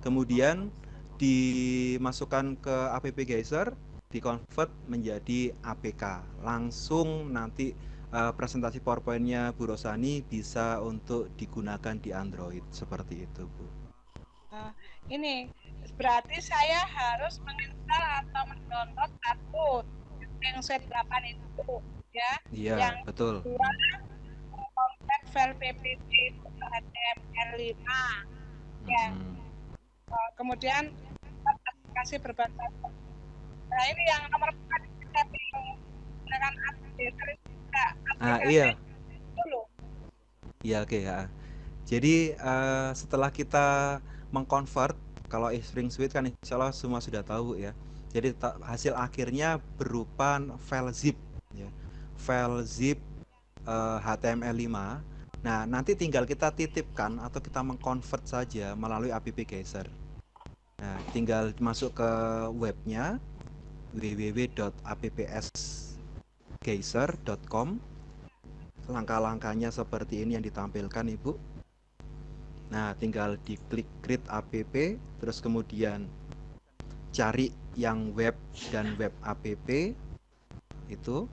Kemudian dimasukkan ke App Geyser, di-convert menjadi APK. Langsung nanti presentasi PowerPoint-nya Bu Rosani bisa untuk digunakan di Android seperti itu, Bu. Ini berarti saya harus menginstal atau mendownload satu yang set 8 itu ya. Iya, yang betul. kedua kontak file PPT HTML5 ya. Kemudian aplikasi berbasis. Nah, ini yang nomor 4 kita dengan aplikasi Iya. dulu. Iya, oke ya. Jadi setelah kita mengconvert, kalau Spring Suite kan insya Allah semua sudah tahu ya. Jadi hasil akhirnya berupa file zip ya. File zip HTML5. Nah, nanti tinggal kita titipkan atau kita mengconvert saja melalui app Geyser. Nah, tinggal masuk ke webnya www.appsgeyser.com. Langkah-langkahnya seperti ini yang ditampilkan, Ibu. Nah, tinggal diklik create app, terus kemudian cari yang web dan web app itu,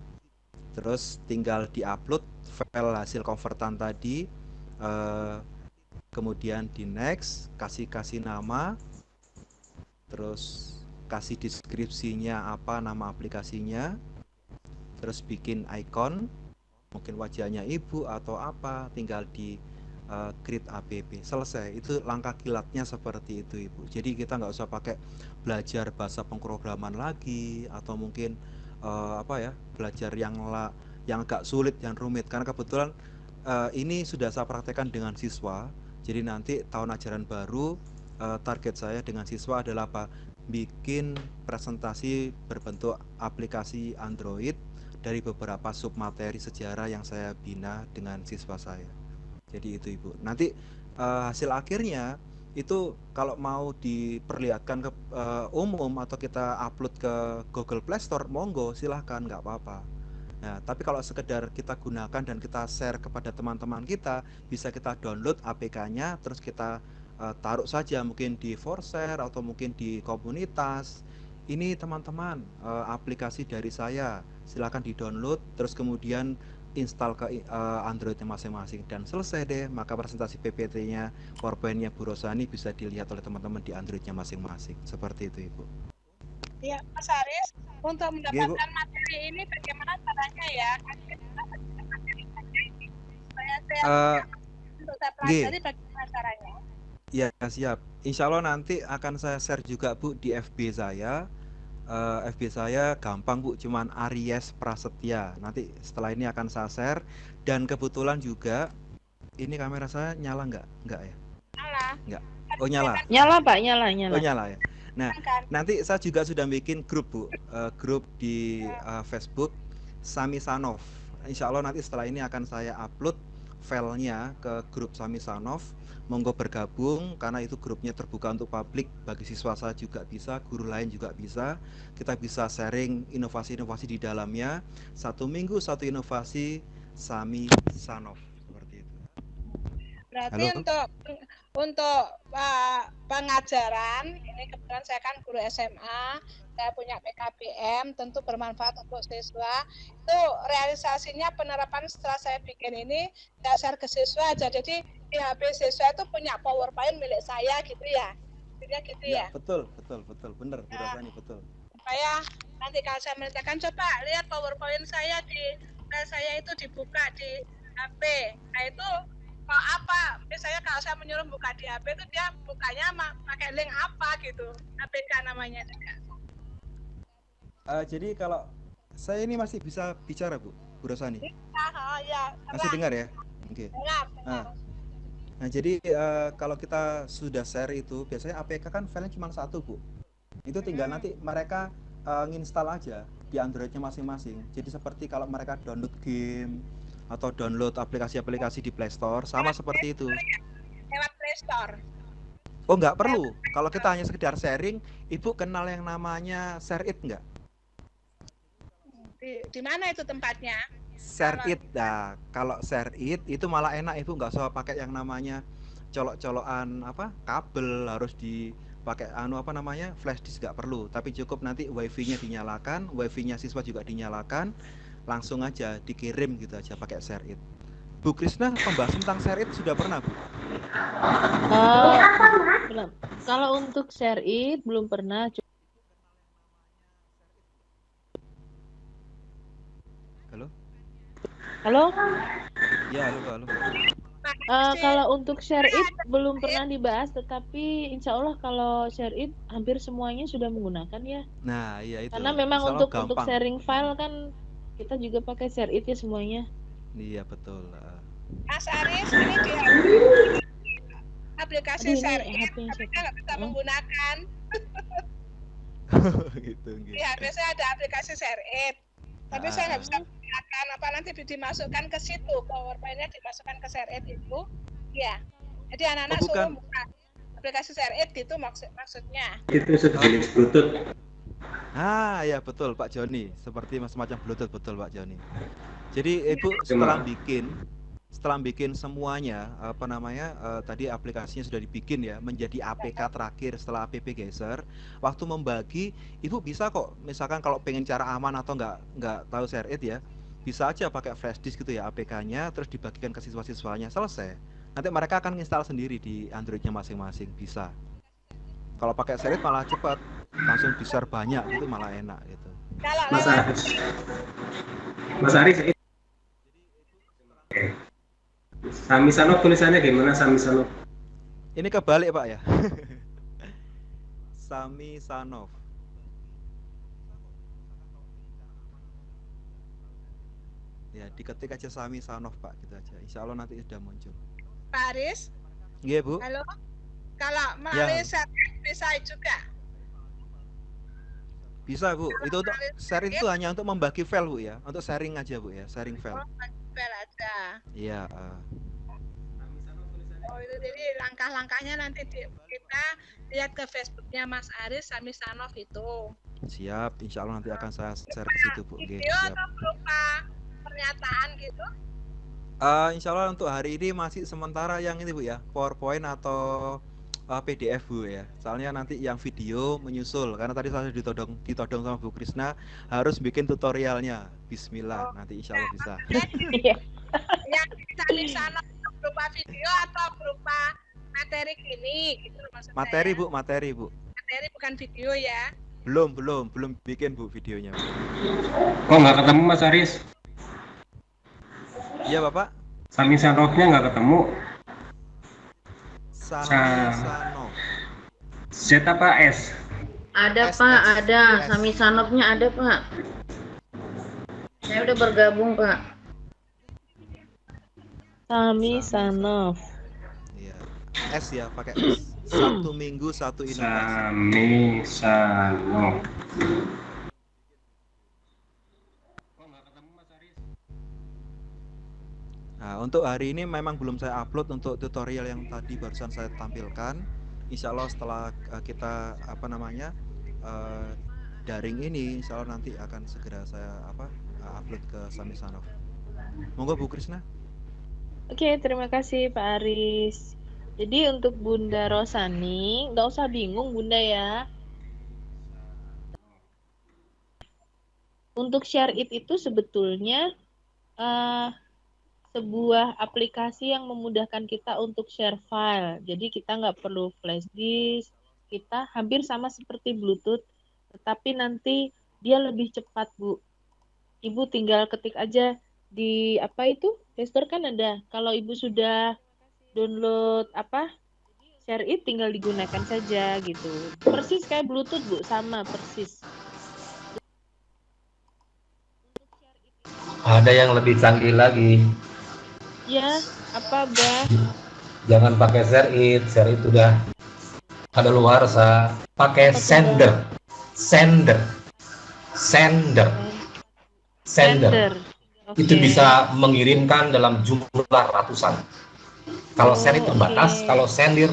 terus tinggal diupload file hasil convertan tadi, kemudian di next, kasih nama, terus kasih deskripsinya apa, nama aplikasinya, terus bikin icon, mungkin wajahnya ibu atau apa, tinggal di create app, selesai. Itu langkah kilatnya seperti itu, Ibu. Jadi kita nggak usah pakai belajar bahasa pemrograman lagi, atau mungkin belajar yang agak sulit, yang rumit, karena kebetulan ini sudah saya praktekkan dengan siswa. Jadi nanti tahun ajaran baru target saya dengan siswa adalah apa? Bikin presentasi berbentuk aplikasi Android dari beberapa submateri sejarah yang saya bina dengan siswa saya. Jadi itu, Ibu. Nanti hasil akhirnya itu kalau mau diperlihatkan ke umum atau kita upload ke Google Play Store, monggo silahkan, nggak apa-apa. Nah, tapi kalau sekedar kita gunakan dan kita share kepada teman-teman kita, bisa kita download APK-nya, terus kita taruh saja mungkin di Foursquare atau mungkin di komunitas. Ini teman-teman, aplikasi dari saya, silahkan di-download, terus kemudian install ke Androidnya masing-masing, dan selesai deh. Maka presentasi PPT-nya, PowerPoint-nya Bu Rosani bisa dilihat oleh teman-teman di Androidnya masing-masing. Seperti itu, Ibu. Ya, Mas Aris, untuk mendapatkan materi ini bagaimana caranya ya? Untuk saya pelajari bagaimana caranya? Ya, siap. Insya Allah nanti akan saya share juga, Bu, di FB saya. FB saya gampang, Bu, cuman Aries Prasetya. Nanti setelah ini akan saya share. Dan kebetulan juga ini kamera saya nyala nggak ya? Nyala. Nggak. Oh, nyala. Nyala, Pak, nyala. Oh, nyala ya. Nah, nanti saya juga sudah bikin grup, Bu, grup di Facebook Sami Sanov. Insya Allah nanti setelah ini akan saya upload filenya ke grup Sami Sanov. Monggo bergabung, karena itu grupnya terbuka untuk publik, bagi siswa saya juga bisa, guru lain juga bisa. Kita bisa sharing inovasi-inovasi di dalamnya. 1 minggu 1 inovasi Sami Sanov, seperti itu. Berarti untuk pengajaran ini, kebetulan saya kan guru SMA, saya punya PKBM, tentu bermanfaat untuk siswa. Itu realisasinya penerapan setelah saya bikin ini, saya share ke siswa aja. Jadi di HP siswa itu punya PowerPoint milik saya gitu ya. Jadi gitu ya. Betul, bener, Bu Rosani, betul. Supaya nanti kalau saya menceritakan, coba lihat PowerPoint saya saya itu dibuka di HP. Nah itu kalau apa? Misalnya kalau saya menyuruh buka di HP itu dia bukanya pakai link apa gitu. APK namanya juga. Jadi kalau saya ini masih bisa bicara, Bu Rosani? Ya. Masih dengar ya? Oke. Nah, jadi kalau kita sudah share itu, biasanya APK kan filenya cuma 1, Bu. Itu tinggal nanti mereka nginstal aja di Androidnya masing-masing. Jadi seperti kalau mereka download game atau download aplikasi-aplikasi di Play Store, sama seperti itu. Lewat Play Store. Oh, nggak perlu. Kalau kita hanya sekedar sharing, Ibu kenal yang namanya ShareIt nggak? Di mana itu tempatnya? ShareIt. Nah, kalau ShareIt itu malah enak, Ibu nggak usah pakai yang namanya colok-colokan kabel, harus di pakai flash disk nggak perlu, tapi cukup nanti wifi-nya dinyalakan, wifi-nya siswa juga dinyalakan, langsung aja dikirim gitu aja pakai ShareIt. Bu Krisna, pembahasan tentang ShareIt sudah pernah, Bu? Belum. Kalau untuk ShareIt belum pernah. Halo? Halo? Ya, halo. Kalau untuk ShareIt belum pernah dibahas, tetapi insya Allah kalau ShareIt hampir semuanya sudah menggunakan ya. Nah, iya itu. Karena memang Insya Allah untuk gampang. sharing file kan kita juga pakai ShareIt ya semuanya. Iya, betul. Mas Aris, ini di aplikasi ShareIt, tapi saya nggak bisa menggunakan. Gitu. Di HP saya ada aplikasi ShareIt, tapi saya nggak bisa menggunakan. Apa nanti dimasukkan ke situ, PowerPoint-nya dimasukkan ke ShareIt itu, ya. Jadi anak-anak suruh buka aplikasi ShareIt gitu maksudnya. Itu sejenis Bluetooth. Ya betul Pak Joni, seperti semacam Bluetooth, betul Pak Joni. Jadi Ibu setelah bikin semuanya tadi aplikasinya sudah dibikin ya menjadi APK terakhir setelah app geser, waktu membagi Ibu bisa kok, misalkan kalau pengen cara aman atau nggak tahu ShareIt ya, bisa aja pakai flash disk gitu ya APK-nya, terus dibagikan ke siswa-siswanya, selesai. Nanti mereka akan install sendiri di Android-nya masing-masing, bisa. Kalau pakai ShareIt malah cepat, langsung di-share banyak gitu, malah enak gitu. Mas Aris, Sami Sanov tulisannya gimana Sami Sanov? Ini kebalik Pak ya. Sami Sanov. Ya, diketik aja Sami Sanov Pak, gitu aja. Insya Allah nanti sudah muncul. Pak Aris? Iya Bu. Halo. Kalau melalui ShareIt bisa juga? Bisa Bu. Itu untuk sharing itu hanya untuk membagi file Bu ya. Untuk sharing aja Bu ya, sharing file. File aja. Iya. Oh itu jadi langkah-langkahnya nanti kita lihat ke Facebooknya Mas Aris Sami Sanov itu. Siap, insya Allah nanti akan saya share ke situ Bu. Video atau berupa pernyataan gitu? Insya Allah untuk hari ini masih sementara yang ini Bu ya, PowerPoint atau PDF Bu ya. Soalnya nanti yang video menyusul, karena tadi saya ditodong sama Bu Krisna harus bikin tutorialnya. Bismillah, nanti insya Allah bisa. Yang Sami Sanov berupa video atau berupa materi gini gitu maksudnya. Materi Bu. Materi bukan video ya. Belum bikin Bu videonya. Kok nggak ketemu Mas Aris? Iya Bapak. Sami Sanovnya nggak ketemu. Sami Sanov. Z apa S? Ada Pak, ada. Sami Sanovnya ada Pak. Saya udah bergabung Pak. Sami Sanov. Iya. S ya, pakai S. 1 minggu 1 inovasi. Sami Sanov. Nah, untuk hari ini memang belum saya upload untuk tutorial yang tadi barusan saya tampilkan. Insya Allah setelah kita daring ini, insya Allah nanti akan segera saya upload ke Sami Sanov. Monggo Bu Krisna. Oke, terima kasih Pak Aris. Jadi untuk Bunda Rosani, nggak usah bingung Bunda ya. Untuk ShareIt itu sebetulnya sebuah aplikasi yang memudahkan kita untuk share file. Jadi kita nggak perlu flash disk, kita hampir sama seperti Bluetooth, tetapi nanti dia lebih cepat Bu. Ibu tinggal ketik aja di Play Store kan ada. Kalau Ibu sudah download ShareIt tinggal digunakan saja gitu. Persis kayak Bluetooth Bu, sama persis. Ada yang lebih canggih lagi. Ya, apa Bah? Jangan pakai ShareIt udah ada luarsa. Pakai sender. Itu bisa mengirimkan dalam jumlah ratusan. Kalau ShareIt terbatas, kalau sender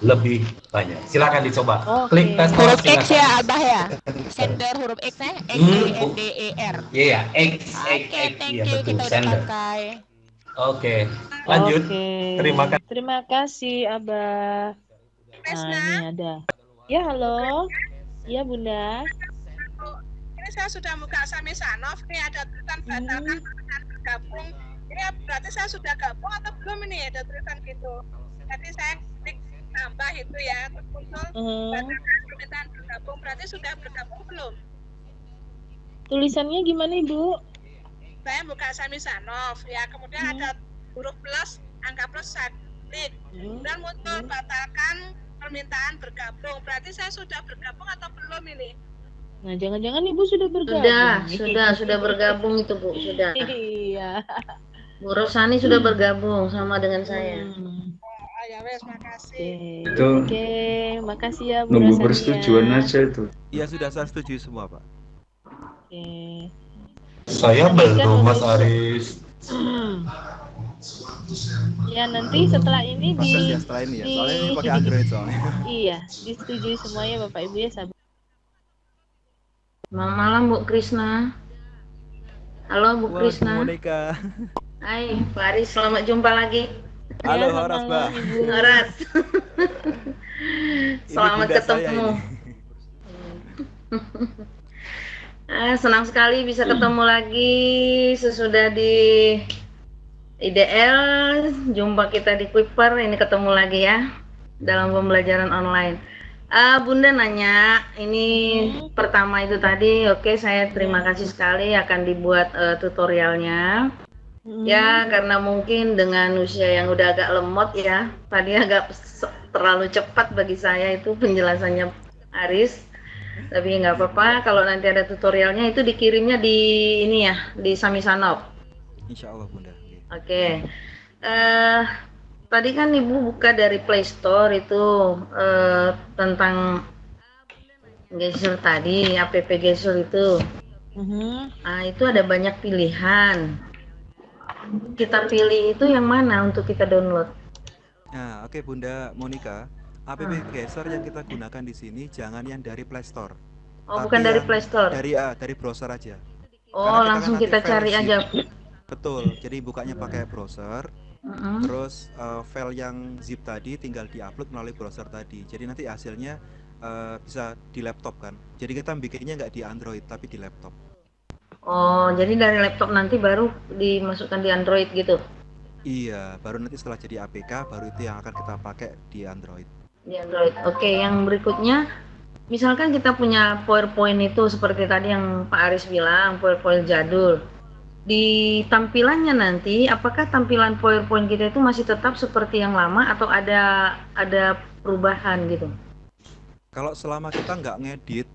lebih banyak. Silakan dicoba. Klik tes huruf X ya Abah ya. Sender huruf X-nya XENDER. Iya, X. Thank you, kita udah pakai. Oke, lanjut. Terima kasih Abah. Nah, ini ada. Ya, halo. Iya, Bunda. Ini saya sudah buka Samisanov, ini ada tulisan batalkan permintaan bergabung. Ini berarti saya sudah gabung atau belum ini ada tulisan gitu. Jadi saya klik tambah itu ya, terus muncul batalkan permintaan bergabung. Berarti sudah bergabung belum? Tulisannya gimana, Ibu? Saya buka Samisanov ya, kemudian ada huruf plus, angka plus, saya klik. Kemudian muncul batalkan permintaan bergabung. Berarti saya sudah bergabung atau belum ini? Nah, jangan-jangan Ibu sudah bergabung. Sudah bergabung itu, Bu, sudah. Iya. Bu Rosani sudah bergabung sama dengan saya. Oh, ya wes, makasih. Oke, makasih ya Bu Nunggu Rosani persetujuan ya. aja itu. Iya, sudah saya setuju semua, Pak. Oke. Saya belum, Mas Aris. Ya, nanti setelah ini setelah ini ya. Soalnya ini pakai Android soalnya. Iya, disetujui semuanya Bapak Ibu ya, sahabat. Selamat malam, Bu Krisna. Halo, Bu Krisna. Monika. Hai, Pak Aris, selamat jumpa lagi. Halo, Horas, Mbak. Horas. Selamat ketemu. Senang sekali bisa ketemu lagi sesudah di IDL, jumpa kita di Kuiper, ini ketemu lagi ya dalam pembelajaran online. Bunda nanya, ini pertama itu tadi, oke, saya terima kasih sekali akan dibuat tutorialnya. Ya, karena mungkin dengan usia yang udah agak lemot ya, tadi agak terlalu cepat bagi saya itu penjelasannya Aris. Tapi nggak apa-apa, kalau nanti ada tutorialnya itu dikirimnya di ini ya, di Samisanov. Insya Allah, Bunda. Oke. Tadi kan Ibu buka dari Play Store itu tentang Geser tadi, app Geser itu. Nah, itu ada banyak pilihan. Kita pilih itu yang mana untuk kita download? Nah, oke, Bunda Monika. App Geser yang kita gunakan di sini jangan yang dari Play Store. Oh, bukan dari Play Store. Dari browser aja. Oh, langsung kita cari aja. Betul. Jadi bukanya pakai browser. Terus file yang zip tadi tinggal diupload melalui browser tadi. Jadi nanti hasilnya bisa di laptop kan. Jadi kita bikinnya nggak di Android tapi di laptop. Oh, jadi dari laptop nanti baru dimasukkan di Android gitu? Iya, baru nanti setelah jadi APK baru itu yang akan kita pakai di Android. Di Android. Oke, yang berikutnya, misalkan kita punya PowerPoint itu seperti tadi yang Pak Aris bilang, PowerPoint jadul. Di tampilannya nanti, apakah tampilan PowerPoint kita itu masih tetap seperti yang lama atau ada perubahan gitu? Kalau selama kita nggak ngedit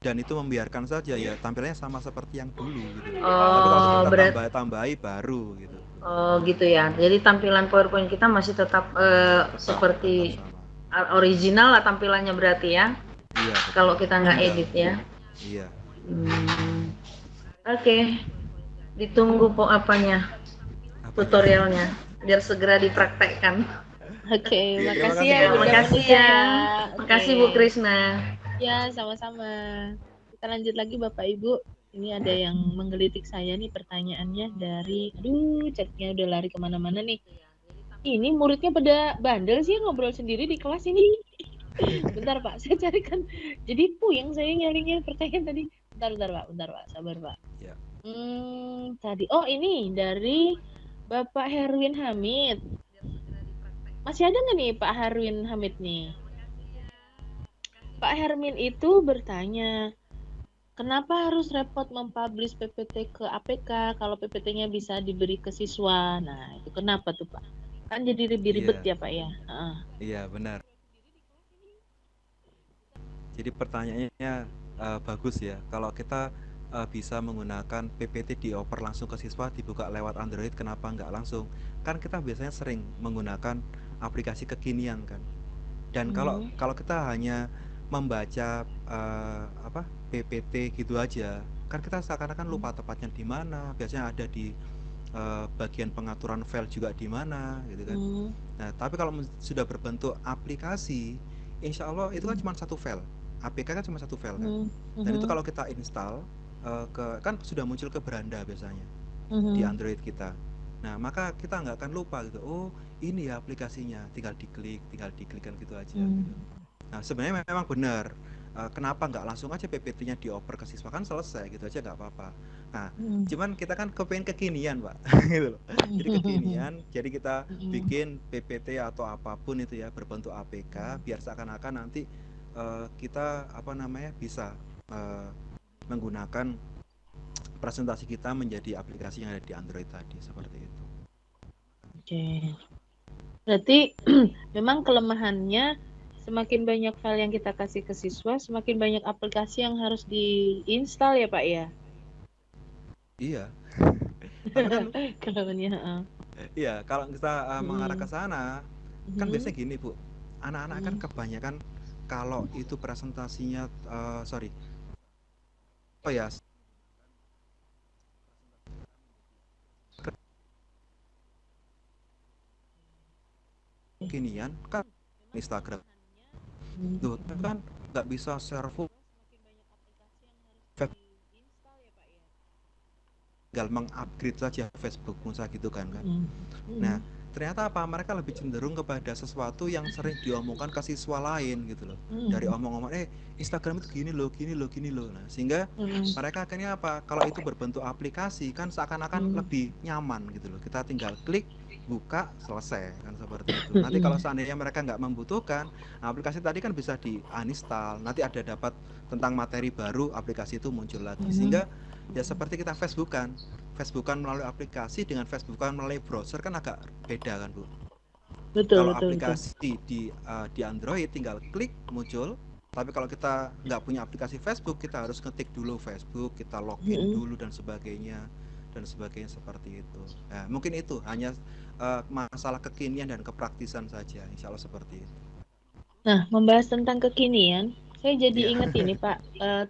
dan itu membiarkan saja ya tampilannya sama seperti yang dulu gitu. Tapi kalau kita tambahi baru gitu. Oh gitu ya. Jadi tampilan PowerPoint kita masih tetap seperti original lah tampilannya berarti ya? Iya. Kalau kita nggak edit ya? Iya. Oke. Ditunggu tutorialnya biar segera dipraktekkan. Oke, makasih ya Bu. Makasih ya. Makasih Bu Krisna. Ya, sama-sama. Kita lanjut lagi Bapak Ibu. Ini ada yang menggelitik saya nih pertanyaannya dari, chatnya udah lari kemana-mana nih. Ini muridnya pada bandel sih ngobrol sendiri di kelas ini. Bentar Pak, saya carikan. Jadi puyeng saya nyarinya pertanyaan tadi. Bentar Pak, sabar Pak. Ya. Tadi, ini dari Bapak Herwin Hamid. Masih ada nggak nih Pak Herwin Hamid nih? Pak Hermin itu bertanya, kenapa harus repot mempublish PPT ke APK kalau PPT-nya bisa diberi ke siswa? Nah, itu kenapa tuh Pak? Kan jadi lebih ribet ya Pak ya? Iya, benar. Jadi pertanyaannya bagus ya. Kalau kita bisa menggunakan PPT dioper langsung ke siswa, dibuka lewat Android, kenapa nggak langsung? Kan kita biasanya sering menggunakan aplikasi kekinian kan. Dan kalau kita hanya membaca PPT gitu aja, kan kita seakan-akan lupa tepatnya di mana. Biasanya ada di bagian pengaturan file juga di mana gitu kan. Nah, tapi kalau sudah berbentuk aplikasi, insya Allah itu kan cuma satu file. APK kan cuma satu file kan. Dan itu kalau kita install kan sudah muncul ke beranda biasanya di Android kita. Nah, maka kita nggak akan lupa gitu. Oh, ini ya aplikasinya, tinggal diklik kan gitu aja. Gitu. Nah, sebenarnya memang benar. Kenapa nggak langsung aja PPT-nya dioper ke siswa, kan selesai gitu aja nggak apa-apa. Nah, cuman kita kan kepengen kekinian, Pak. Gitu loh. Jadi kekinian, jadi kita bikin PPT atau apapun itu ya berbentuk APK biar seakan-akan nanti kita bisa menggunakan presentasi kita menjadi aplikasi yang ada di Android tadi, seperti itu. Oke. Berarti memang kelemahannya semakin banyak file yang kita kasih ke siswa, semakin banyak aplikasi yang harus diinstal ya Pak ya? Iya. Kan, kelemahannya. Iya, kalau kita mengarah ke sana, kan biasanya gini Bu, anak-anak kan kebanyakan kalau itu presentasinya, kekinian kan Instagram tuh kan nggak bisa share full, tinggal mengupgrade saja Facebook misalnya gitu kan. Nah, ternyata apa, mereka lebih cenderung kepada sesuatu yang sering diomongkan ke siswa lain gitu loh, dari omong-omong Instagram itu gini loh. Nah, sehingga mereka akhirnya apa, kalau itu berbentuk aplikasi kan seakan-akan lebih nyaman gitu loh, kita tinggal klik, buka, selesai kan, seperti itu. Nanti kalau seandainya mereka nggak membutuhkan aplikasi tadi kan bisa di uninstall, nanti ada dapat tentang materi baru, aplikasi itu muncul lagi. Sehingga ya seperti kita Facebookan melalui aplikasi dengan Facebookan melalui browser kan agak beda kan Bu. Kalau aplikasi di Android tinggal klik muncul, tapi kalau kita nggak punya aplikasi Facebook, kita harus ngetik dulu Facebook, kita login dulu dan sebagainya seperti itu. Nah, mungkin itu hanya masalah kekinian dan kepraktisan saja, insya Allah seperti itu. Nah, membahas tentang kekinian, saya jadi ingat ini Pak,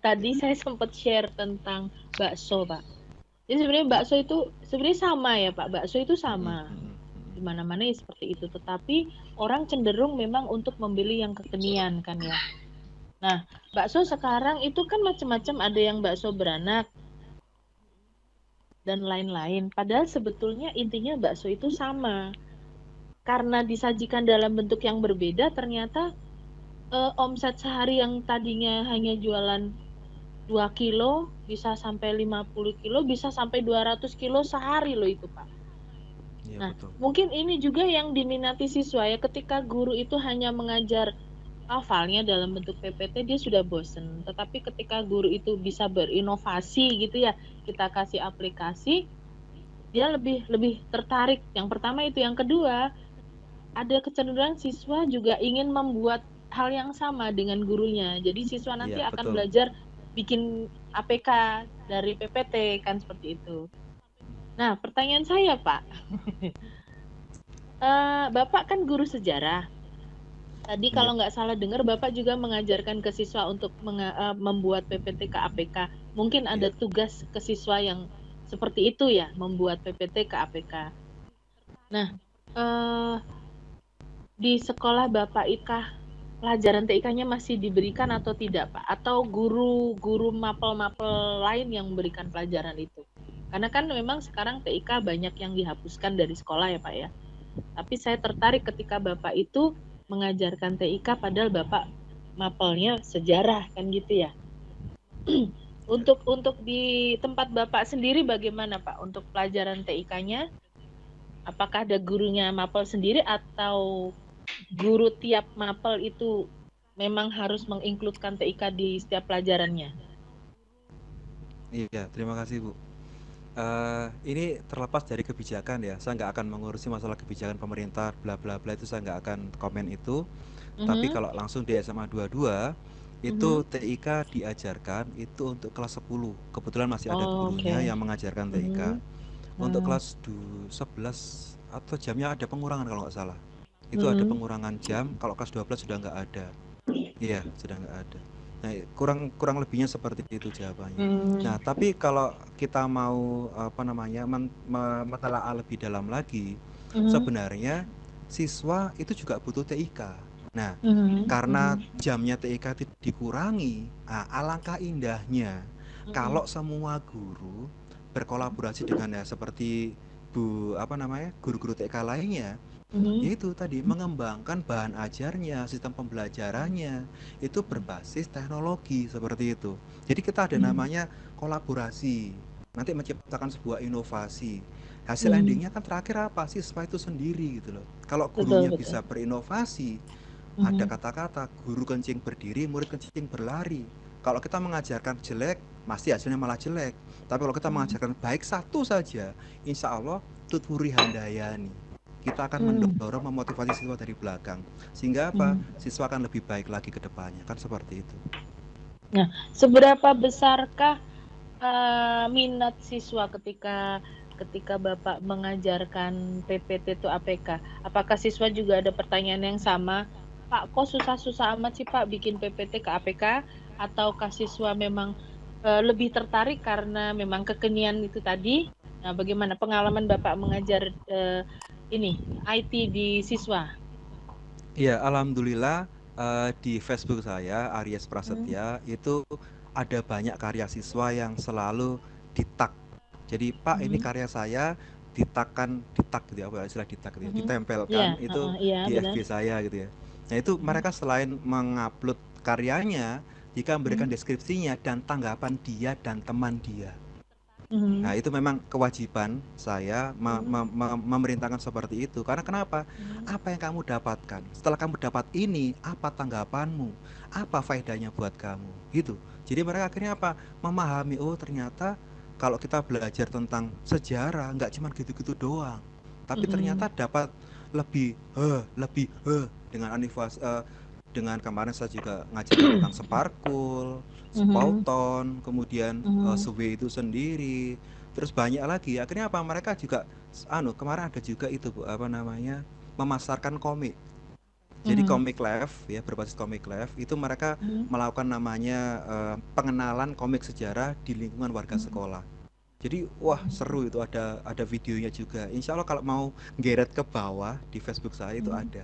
tadi saya sempat share tentang bakso Pak. Jadi sebenarnya bakso itu sebenarnya sama ya Pak, bakso itu sama, di mana-mana ya seperti itu. Tetapi orang cenderung memang untuk membeli yang kekinian kan ya. Nah, bakso sekarang itu kan macam-macam, ada yang bakso beranak dan lain-lain. Padahal sebetulnya intinya bakso itu sama. Karena disajikan dalam bentuk yang berbeda, ternyata omset sehari yang tadinya hanya jualan 2 kilo bisa sampai 50 kilo, bisa sampai 200 kilo sehari loh itu Pak. Ya, nah, betul. Mungkin ini juga yang diminati siswa ya, ketika guru itu hanya mengajar hafalnya dalam bentuk PPT dia sudah bosen. Tetapi ketika guru itu bisa berinovasi gitu ya, kita kasih aplikasi, dia lebih tertarik. Yang pertama itu, yang kedua ada kecenderungan siswa juga ingin membuat hal yang sama dengan gurunya. Jadi siswa nanti akan belajar bikin APK dari PPT kan, seperti itu. Nah, pertanyaan saya Pak, Bapak kan guru sejarah. Tadi kalau nggak salah dengar Bapak juga mengajarkan ke siswa untuk membuat PPT ke APK. Mungkin ada tugas ke siswa yang seperti itu ya, membuat PPT ke APK. Nah, di sekolah Bapak pelajaran TIK-nya masih diberikan atau tidak Pak? Atau guru mapel-mapel lain yang memberikan pelajaran itu? Karena kan memang sekarang TIK banyak yang dihapuskan dari sekolah ya Pak ya. Tapi saya tertarik ketika Bapak itu mengajarkan TIK padahal Bapak mapelnya sejarah kan gitu ya. Untuk di tempat Bapak sendiri bagaimana Pak untuk pelajaran TIK-nya? Apakah ada gurunya mapel sendiri atau guru tiap mapel itu memang harus menginkludkan TIK di setiap pelajarannya? Iya, terima kasih Bu. Ini terlepas dari kebijakan ya, saya nggak akan mengurusi masalah kebijakan pemerintah bla bla bla, itu saya nggak akan komen itu. Tapi kalau langsung di SMA 22 itu TIK diajarkan itu untuk kelas 10. Kebetulan masih ada gurunya yang mengajarkan TIK. Untuk kelas 11 atau jamnya ada pengurangan kalau nggak salah. Itu ada pengurangan jam, kalau kelas 12 sudah nggak ada. Iya, sudah nggak ada. Nah, kurang lebihnya seperti itu jawabannya. Nah, tapi kalau kita mau menelaah lebih dalam lagi, sebenarnya siswa itu juga butuh TIK. Nah, karena jamnya TIK dikurangi, alangkah indahnya kalau semua guru berkolaborasi dengan seperti guru-guru TK lainnya, yaitu tadi mengembangkan bahan ajarnya, sistem pembelajarannya itu berbasis teknologi seperti itu. Jadi kita ada namanya kolaborasi, nanti menciptakan sebuah inovasi. Hasil endingnya kan terakhir apa? Siswa itu sendiri gitu loh. Kalau gurunya bisa berinovasi, ada kata-kata guru kencing berdiri, murid kencing berlari. Kalau kita mengajarkan jelek, pasti hasilnya malah jelek. Tapi kalau kita mengajarkan baik satu saja, insya Allah tuturi handayani. Kita akan mendorong, memotivasi siswa dari belakang. Sehingga apa? Siswa akan lebih baik lagi ke depannya. Kan seperti itu. Nah, seberapa besarkah minat siswa ketika Bapak mengajarkan PPT itu APK? Apakah siswa juga ada pertanyaan yang sama? Pak, kok susah-susah amat sih Pak bikin PPT ke APK? Ataukah siswa memang lebih tertarik karena memang kekinian itu tadi? Nah, bagaimana pengalaman Bapak mengajar IT di siswa? Iya, alhamdulillah di Facebook saya Aries Prasetya itu ada banyak karya siswa yang selalu di-tag. Jadi Pak, ini karya saya ditagkan, gitu ya, apa istilah ditag gitu ya, ditempelkan itu di FB saya gitu ya. Nah itu mereka selain mengupload karyanya, jika memberikan deskripsinya dan tanggapan dia dan teman dia. Nah itu memang kewajiban saya memerintahkan seperti itu. Karena kenapa? Apa yang kamu dapatkan? Setelah kamu dapat ini, apa tanggapanmu? Apa faedahnya buat kamu? Gitu. Jadi mereka akhirnya apa? Memahami, oh ternyata kalau kita belajar tentang sejarah nggak cuma gitu-gitu doang, tapi ternyata dapat lebih dengan dengan kemarin saya juga ngajarin tentang Separkul, Spauton, kemudian Sewe itu sendiri, terus banyak lagi. Akhirnya apa? Mereka juga kemarin ada juga itu Bu, memasarkan komik. Jadi Comic Lab ya, berbasis Comic Lab itu mereka melakukan namanya pengenalan komik sejarah di lingkungan warga sekolah. Jadi wah seru itu, ada videonya juga. Insya Allah kalau mau geret ke bawah di Facebook saya itu ada.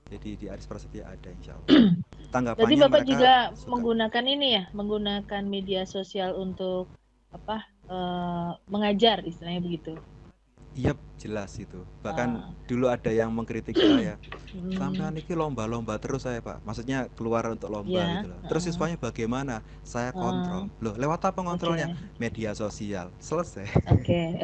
Jadi di Aries Prasetya ada, insya Allah. Tanggapannya Berarti Bapak mereka juga suka. menggunakan ini ya, menggunakan media sosial untuk mengajar, istilahnya begitu. Iya jelas itu. Bahkan dulu ada yang mengkritik saya, sampean ini lomba-lomba terus saya Pak. Maksudnya keluar untuk lomba gitu loh. Terus siswanya bagaimana? Saya kontrol. Loh lewat apa kontrolnya? Media sosial. Selesai. Oke.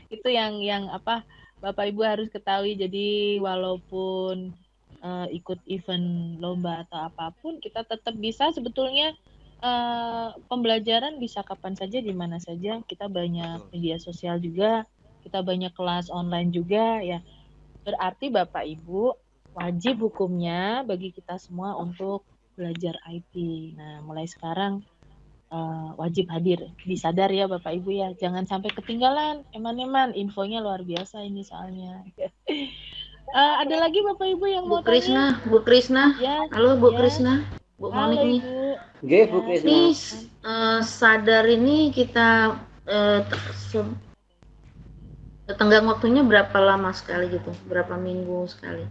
Itu yang apa? Bapak Ibu harus ketahui. Jadi walaupun ikut event lomba atau apapun, kita tetap bisa sebetulnya pembelajaran bisa kapan saja, di mana saja. Kita banyak media sosial juga, kita banyak kelas online juga ya. Berarti Bapak Ibu wajib hukumnya bagi kita semua untuk belajar IT. Nah, mulai sekarang wajib hadir. Disadar ya Bapak Ibu ya, jangan sampai ketinggalan. Eman-eman, infonya luar biasa ini soalnya. Ada lagi Bapak Ibu yang mau tanya? Bu Krisna. Ya, Halo Bu ya. Krisna. Bu Halo Monik nih. Ibu. Bu Krisna. Ini sadar ini kita tenggang waktunya berapa lama sekali gitu? Berapa minggu sekali?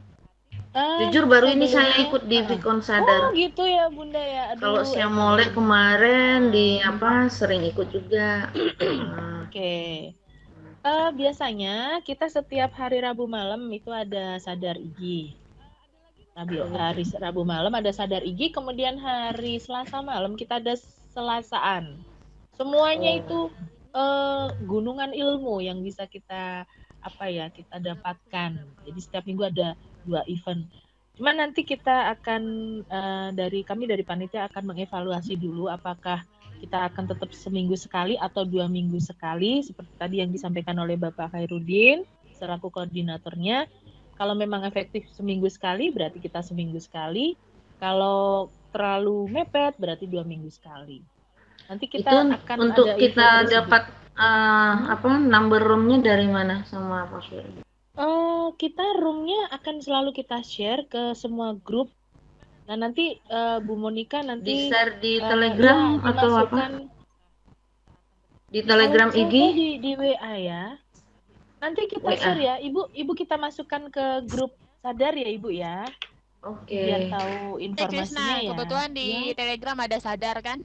Jujur baru ini saya ikut di Vicon Sadar. Oh gitu ya Bunda ya. Kalau Siang Molek kemarin di sering ikut juga. Oke. Biasanya kita setiap hari Rabu malam itu ada sadar IG. Hari Rabu malam ada sadar IG, kemudian hari Selasa malam kita ada selasaan. Semuanya itu gunungan ilmu yang bisa kita kita dapatkan. Jadi setiap minggu ada 2 event. Cuma nanti kita akan kami dari panitia akan mengevaluasi dulu apakah kita akan tetap seminggu sekali atau 2 minggu sekali, seperti tadi yang disampaikan oleh Bapak Khairuddin selaku koordinatornya. Kalau memang efektif seminggu sekali, berarti kita seminggu sekali. Kalau terlalu mepet, berarti 2 minggu sekali. Nanti kita itu akan untuk ada kita dapat number roomnya dari mana sama Pak Surya? Kita roomnya akan selalu kita share ke semua grup. Nah nanti Bu Monika nanti di-share di Telegram atau apa? Di Telegram IG? Di WA ya. Nanti kita share ya, Ibu kita masukkan ke grup sadar ya Ibu ya. Oke. Biar tahu informasinya ya. Kebetulan di Telegram ada sadar kan?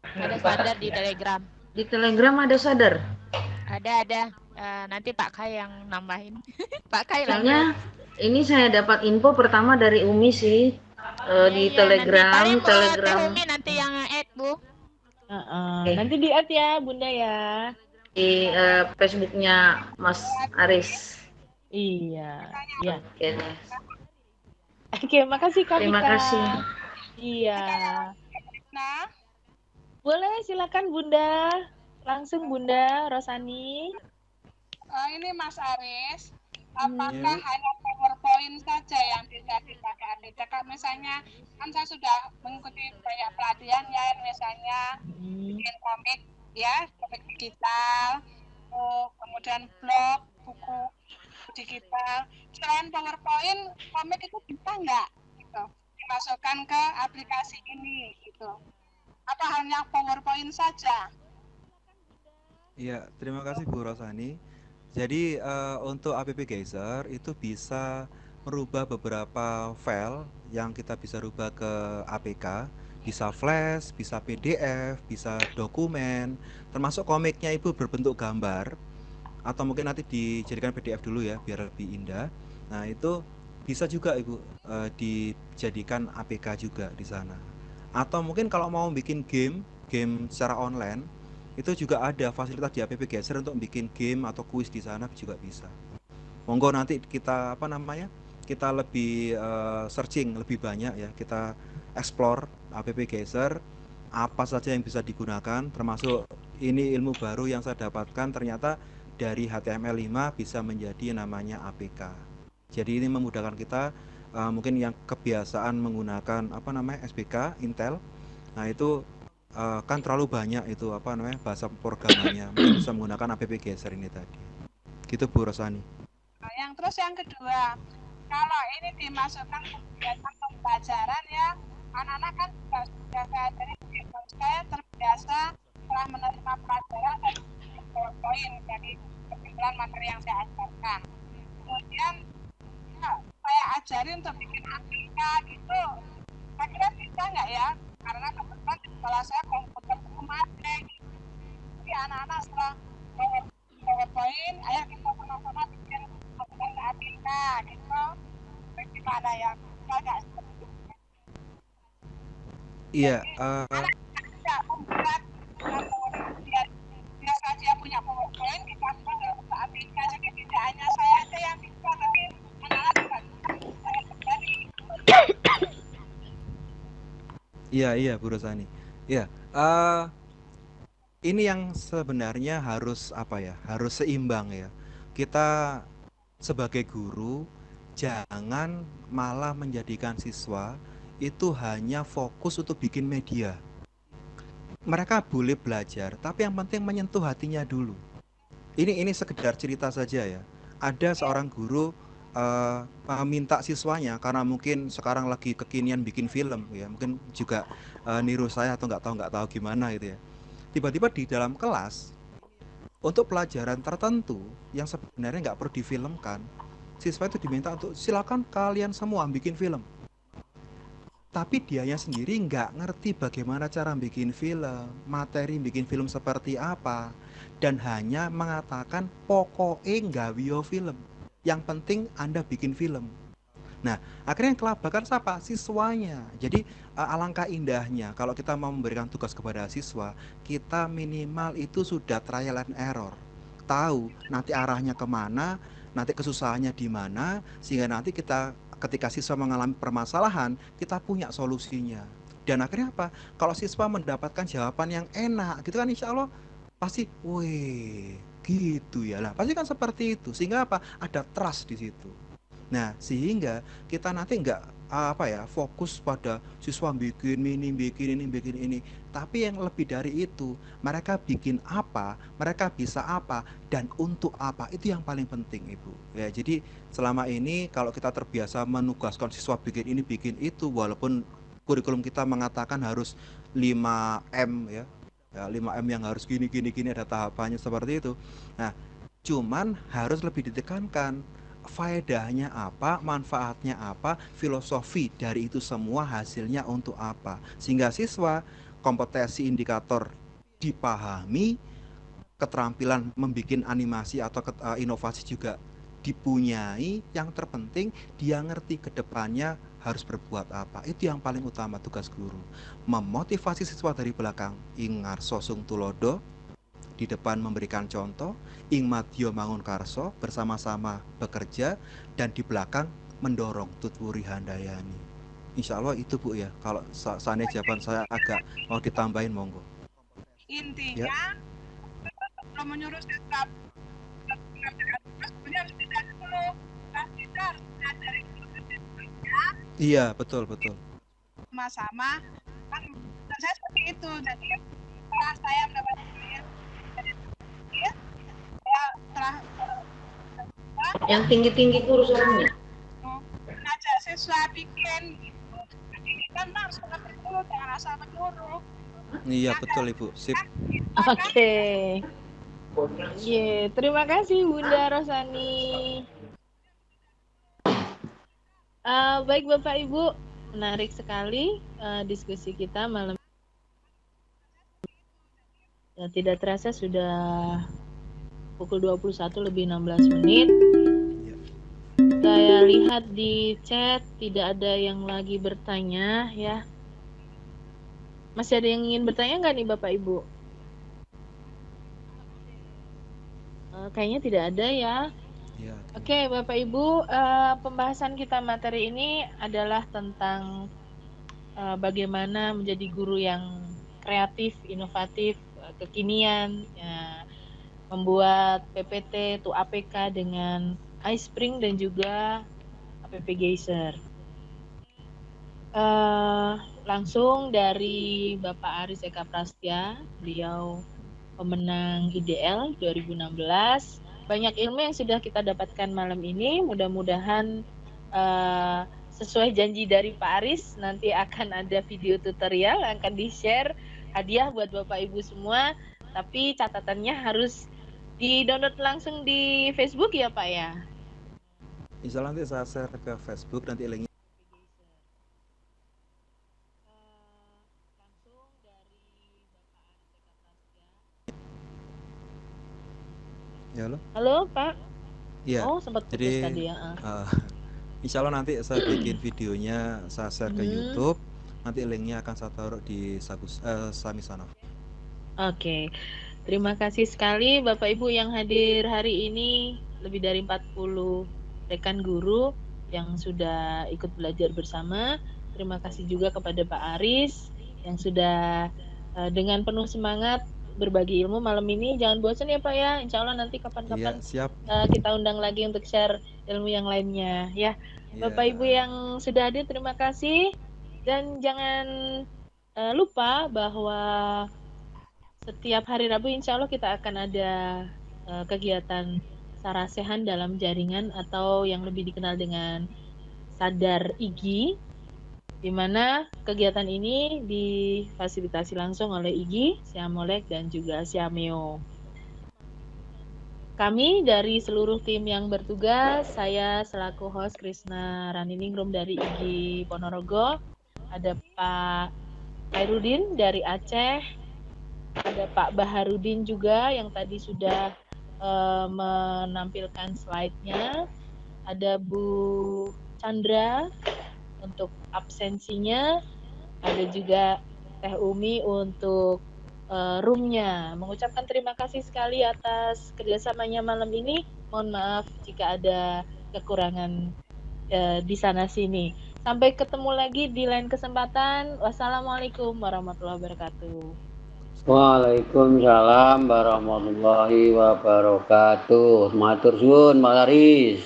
Ada sadar di Telegram. Di Telegram ada Sadar. Ada. Nanti Pak Kai yang nambahin. Pak Kai Soalnya ini saya dapat info pertama dari Umi sih di Telegram. Teh Umi nanti yang add, Bu. Nanti di add ya, Bunda ya. Di Facebooknya Mas Aris. Iya. Oke, makasih Kak. Terima kasih. Iya. Boleh, silakan Bunda. Langsung Bunda Rosani. Ini Mas Aris, apakah hanya PowerPoint saja yang bisa dipakai APK? Kalau misalnya, kan saya sudah mengikuti banyak pelatihan ya, misalnya bikin komik ya, komik digital, kemudian blog, buku digital. Selain PowerPoint, komik itu bisa nggak gitu, dimasukkan ke aplikasi ini gitu? Apa hanya PowerPoint saja? Iya, terima kasih Bu Rosani. Jadi untuk app Geyser itu bisa merubah beberapa file yang kita bisa rubah ke APK, bisa flash, bisa PDF, bisa dokumen, termasuk komiknya Ibu berbentuk gambar, atau mungkin nanti dijadikan PDF dulu ya biar lebih indah. Nah itu bisa juga Ibu dijadikan APK juga di sana. Atau mungkin kalau mau bikin game secara online, itu juga ada fasilitas di app Geyser untuk bikin game atau kuis di sana juga bisa. Monggo nanti kita kita lebih searching lebih banyak ya, kita explore app Geyser apa saja yang bisa digunakan, termasuk ini ilmu baru yang saya dapatkan, ternyata dari HTML5 bisa menjadi namanya APK. Jadi ini memudahkan kita mungkin yang kebiasaan menggunakan SPK Intel. Nah itu kan terlalu banyak itu bahasa programannya, mungkin bisa menggunakan app Geyser ini tadi. Gitu Bu Rosani. Yang kedua, kalau ini dimasukkan ke kegiatan pembelajaran ya, anak-anak kan sudah dari saya terbiasa setelah menerima pelajaran dan PowerPoint dari kebetulan materi yang saya ajarkan. Kemudian saya ajarin untuk bikin aplikasi gitu, saya kira bisa nggak ya? Karena kebetulan kalau saya komputer mati, jadi anak-anak setelah PowerPoint, ayo kita sama-sama bikin aplikasi gitu. Bagaimana ya? Agak seperti itu. Iya. Anak tidak membuat biasa dia punya PowerPoint, kita buat aplikasi. Jadi tidak hanya saya aja yang bisa, tapi anak-anak juga bisa terjadi. Iya Bu Rosani. Iya, ini yang sebenarnya harus harus seimbang ya. Kita sebagai guru jangan malah menjadikan siswa itu hanya fokus untuk bikin media. Mereka boleh belajar, tapi yang penting menyentuh hatinya dulu. Ini sekedar cerita saja ya. Ada seorang guru minta siswanya, karena mungkin sekarang lagi kekinian bikin film ya, mungkin juga niru saya atau nggak tahu gimana gitu ya. Tiba-tiba di dalam kelas untuk pelajaran tertentu yang sebenarnya nggak perlu difilmkan, siswa itu diminta untuk silakan kalian semua bikin film. Tapi dianya sendiri nggak ngerti bagaimana cara bikin film, materi bikin film seperti apa, dan hanya mengatakan pokoknya nggak film. Yang penting Anda bikin film. Nah, akhirnya yang kelabakan siapa? Siswanya. Jadi alangkah indahnya kalau kita mau memberikan tugas kepada siswa, kita minimal itu sudah trial and error. Tahu nanti arahnya kemana, nanti kesusahannya di mana, sehingga nanti kita ketika siswa mengalami permasalahan, kita punya solusinya. Dan akhirnya apa? Kalau siswa mendapatkan jawaban yang enak, gitu kan insya Allah pasti, wih, gitu ya lah. Pasti kan seperti itu. Sehingga apa? Ada trust di situ. Nah, sehingga kita nanti nggak fokus pada siswa bikin ini, bikin ini. Tapi yang lebih dari itu, mereka bikin apa, mereka bisa apa, dan untuk apa, itu yang paling penting Ibu. Ya, jadi selama ini kalau kita terbiasa menugaskan siswa bikin ini, bikin itu, walaupun kurikulum kita mengatakan harus 5M ya, 5M yang harus gini, ada tahapannya seperti itu. Nah, cuman harus lebih ditekankan faedahnya apa, manfaatnya apa, filosofi dari itu semua hasilnya untuk apa, sehingga siswa kompetensi indikator dipahami, keterampilan membuat animasi atau inovasi juga dipunyai. Yang terpenting dia ngerti ke depannya harus berbuat apa. Itu yang paling utama tugas guru. Memotivasi siswa dari belakang, ing ngarso sung tulodo, di depan memberikan contoh, ing madya mangun karso, bersama-sama bekerja, dan di belakang mendorong tutwuri handayani. Insya Allah itu Bu ya. Kalau seandainya jawaban saya agak mau ditambahin, monggo. Intinya kalau menyuruh siswa sebenarnya harus tidak dulu, kita harus dari siswanya. Iya, betul. Sama-sama kan saya seperti itu. Jadi setelah saya mendapat saya telah yang tinggi-tinggi kurus orangnya ngajak siswa bikin gitu. Jadi kan harus mengerti dulu, jangan asal menyuruh. Iya, betul Ibu. Sip. Oke. Terima kasih Bunda Rosani. Baik Bapak Ibu, menarik sekali diskusi kita malam. Tidak terasa sudah pukul 21:16. Saya lihat di chat tidak ada yang lagi bertanya ya. Masih ada yang ingin bertanya nggak nih Bapak Ibu? Kayaknya tidak ada ya. Oke, Bapak Ibu, pembahasan kita materi ini adalah tentang bagaimana menjadi guru yang kreatif, inovatif, kekinian, membuat PPT to APK dengan iSpring dan juga APP Geyser. Langsung dari Bapak Aris Eka Prastya, beliau pemenang IDL 2016. Banyak ilmu yang sudah kita dapatkan malam ini. Mudah-mudahan sesuai janji dari Pak Aris, nanti akan ada video tutorial yang akan di-share hadiah buat Bapak Ibu semua. Tapi catatannya harus di-download langsung di Facebook ya Pak ya? Insya Allah nanti saya share ke Facebook, nanti linknya. Ya, halo Pak. Iya. Oh, sempat putus tadi ya. Insya Allah nanti saya bikin videonya, saya share ke YouTube. Nanti linknya akan saya taruh di Samisana. Oke. Terima kasih sekali Bapak Ibu yang hadir hari ini, lebih dari 40 rekan guru yang sudah ikut belajar bersama. Terima kasih juga kepada Pak Aris yang sudah dengan penuh semangat berbagi ilmu malam ini. Jangan bosan ya Pak ya. Insya Allah nanti kapan-kapan kita undang lagi untuk share ilmu yang lainnya ya. Bapak Ibu yang sudah hadir terima kasih. Dan jangan lupa bahwa setiap hari Rabu insya Allah kita akan ada kegiatan sarasehan dalam jaringan atau yang lebih dikenal dengan Sadar IGI, di mana kegiatan ini difasilitasi langsung oleh IGI, Siamolek, dan juga Siameo. Kami dari seluruh tim yang bertugas, saya selaku host Krisna Raniningrum dari IGI Ponorogo, ada Pak Khairudin dari Aceh, ada Pak Baharudin juga yang tadi sudah menampilkan slide-nya, ada Bu Chandra untuk absensinya, ada juga Teh Umi untuk room-nya. Mengucapkan terima kasih sekali atas kerjasamanya malam ini. Mohon maaf jika ada kekurangan di sana sini. Sampai ketemu lagi di lain kesempatan. Wassalamualaikum warahmatullahi wabarakatuh. Waalaikumsalam warahmatullahi wabarakatuh. Matur suwun Mas Aris.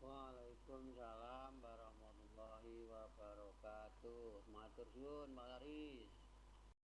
Waalaikumsalam warahmatullahi wabarakatuh. Matur suwun Mas Aris.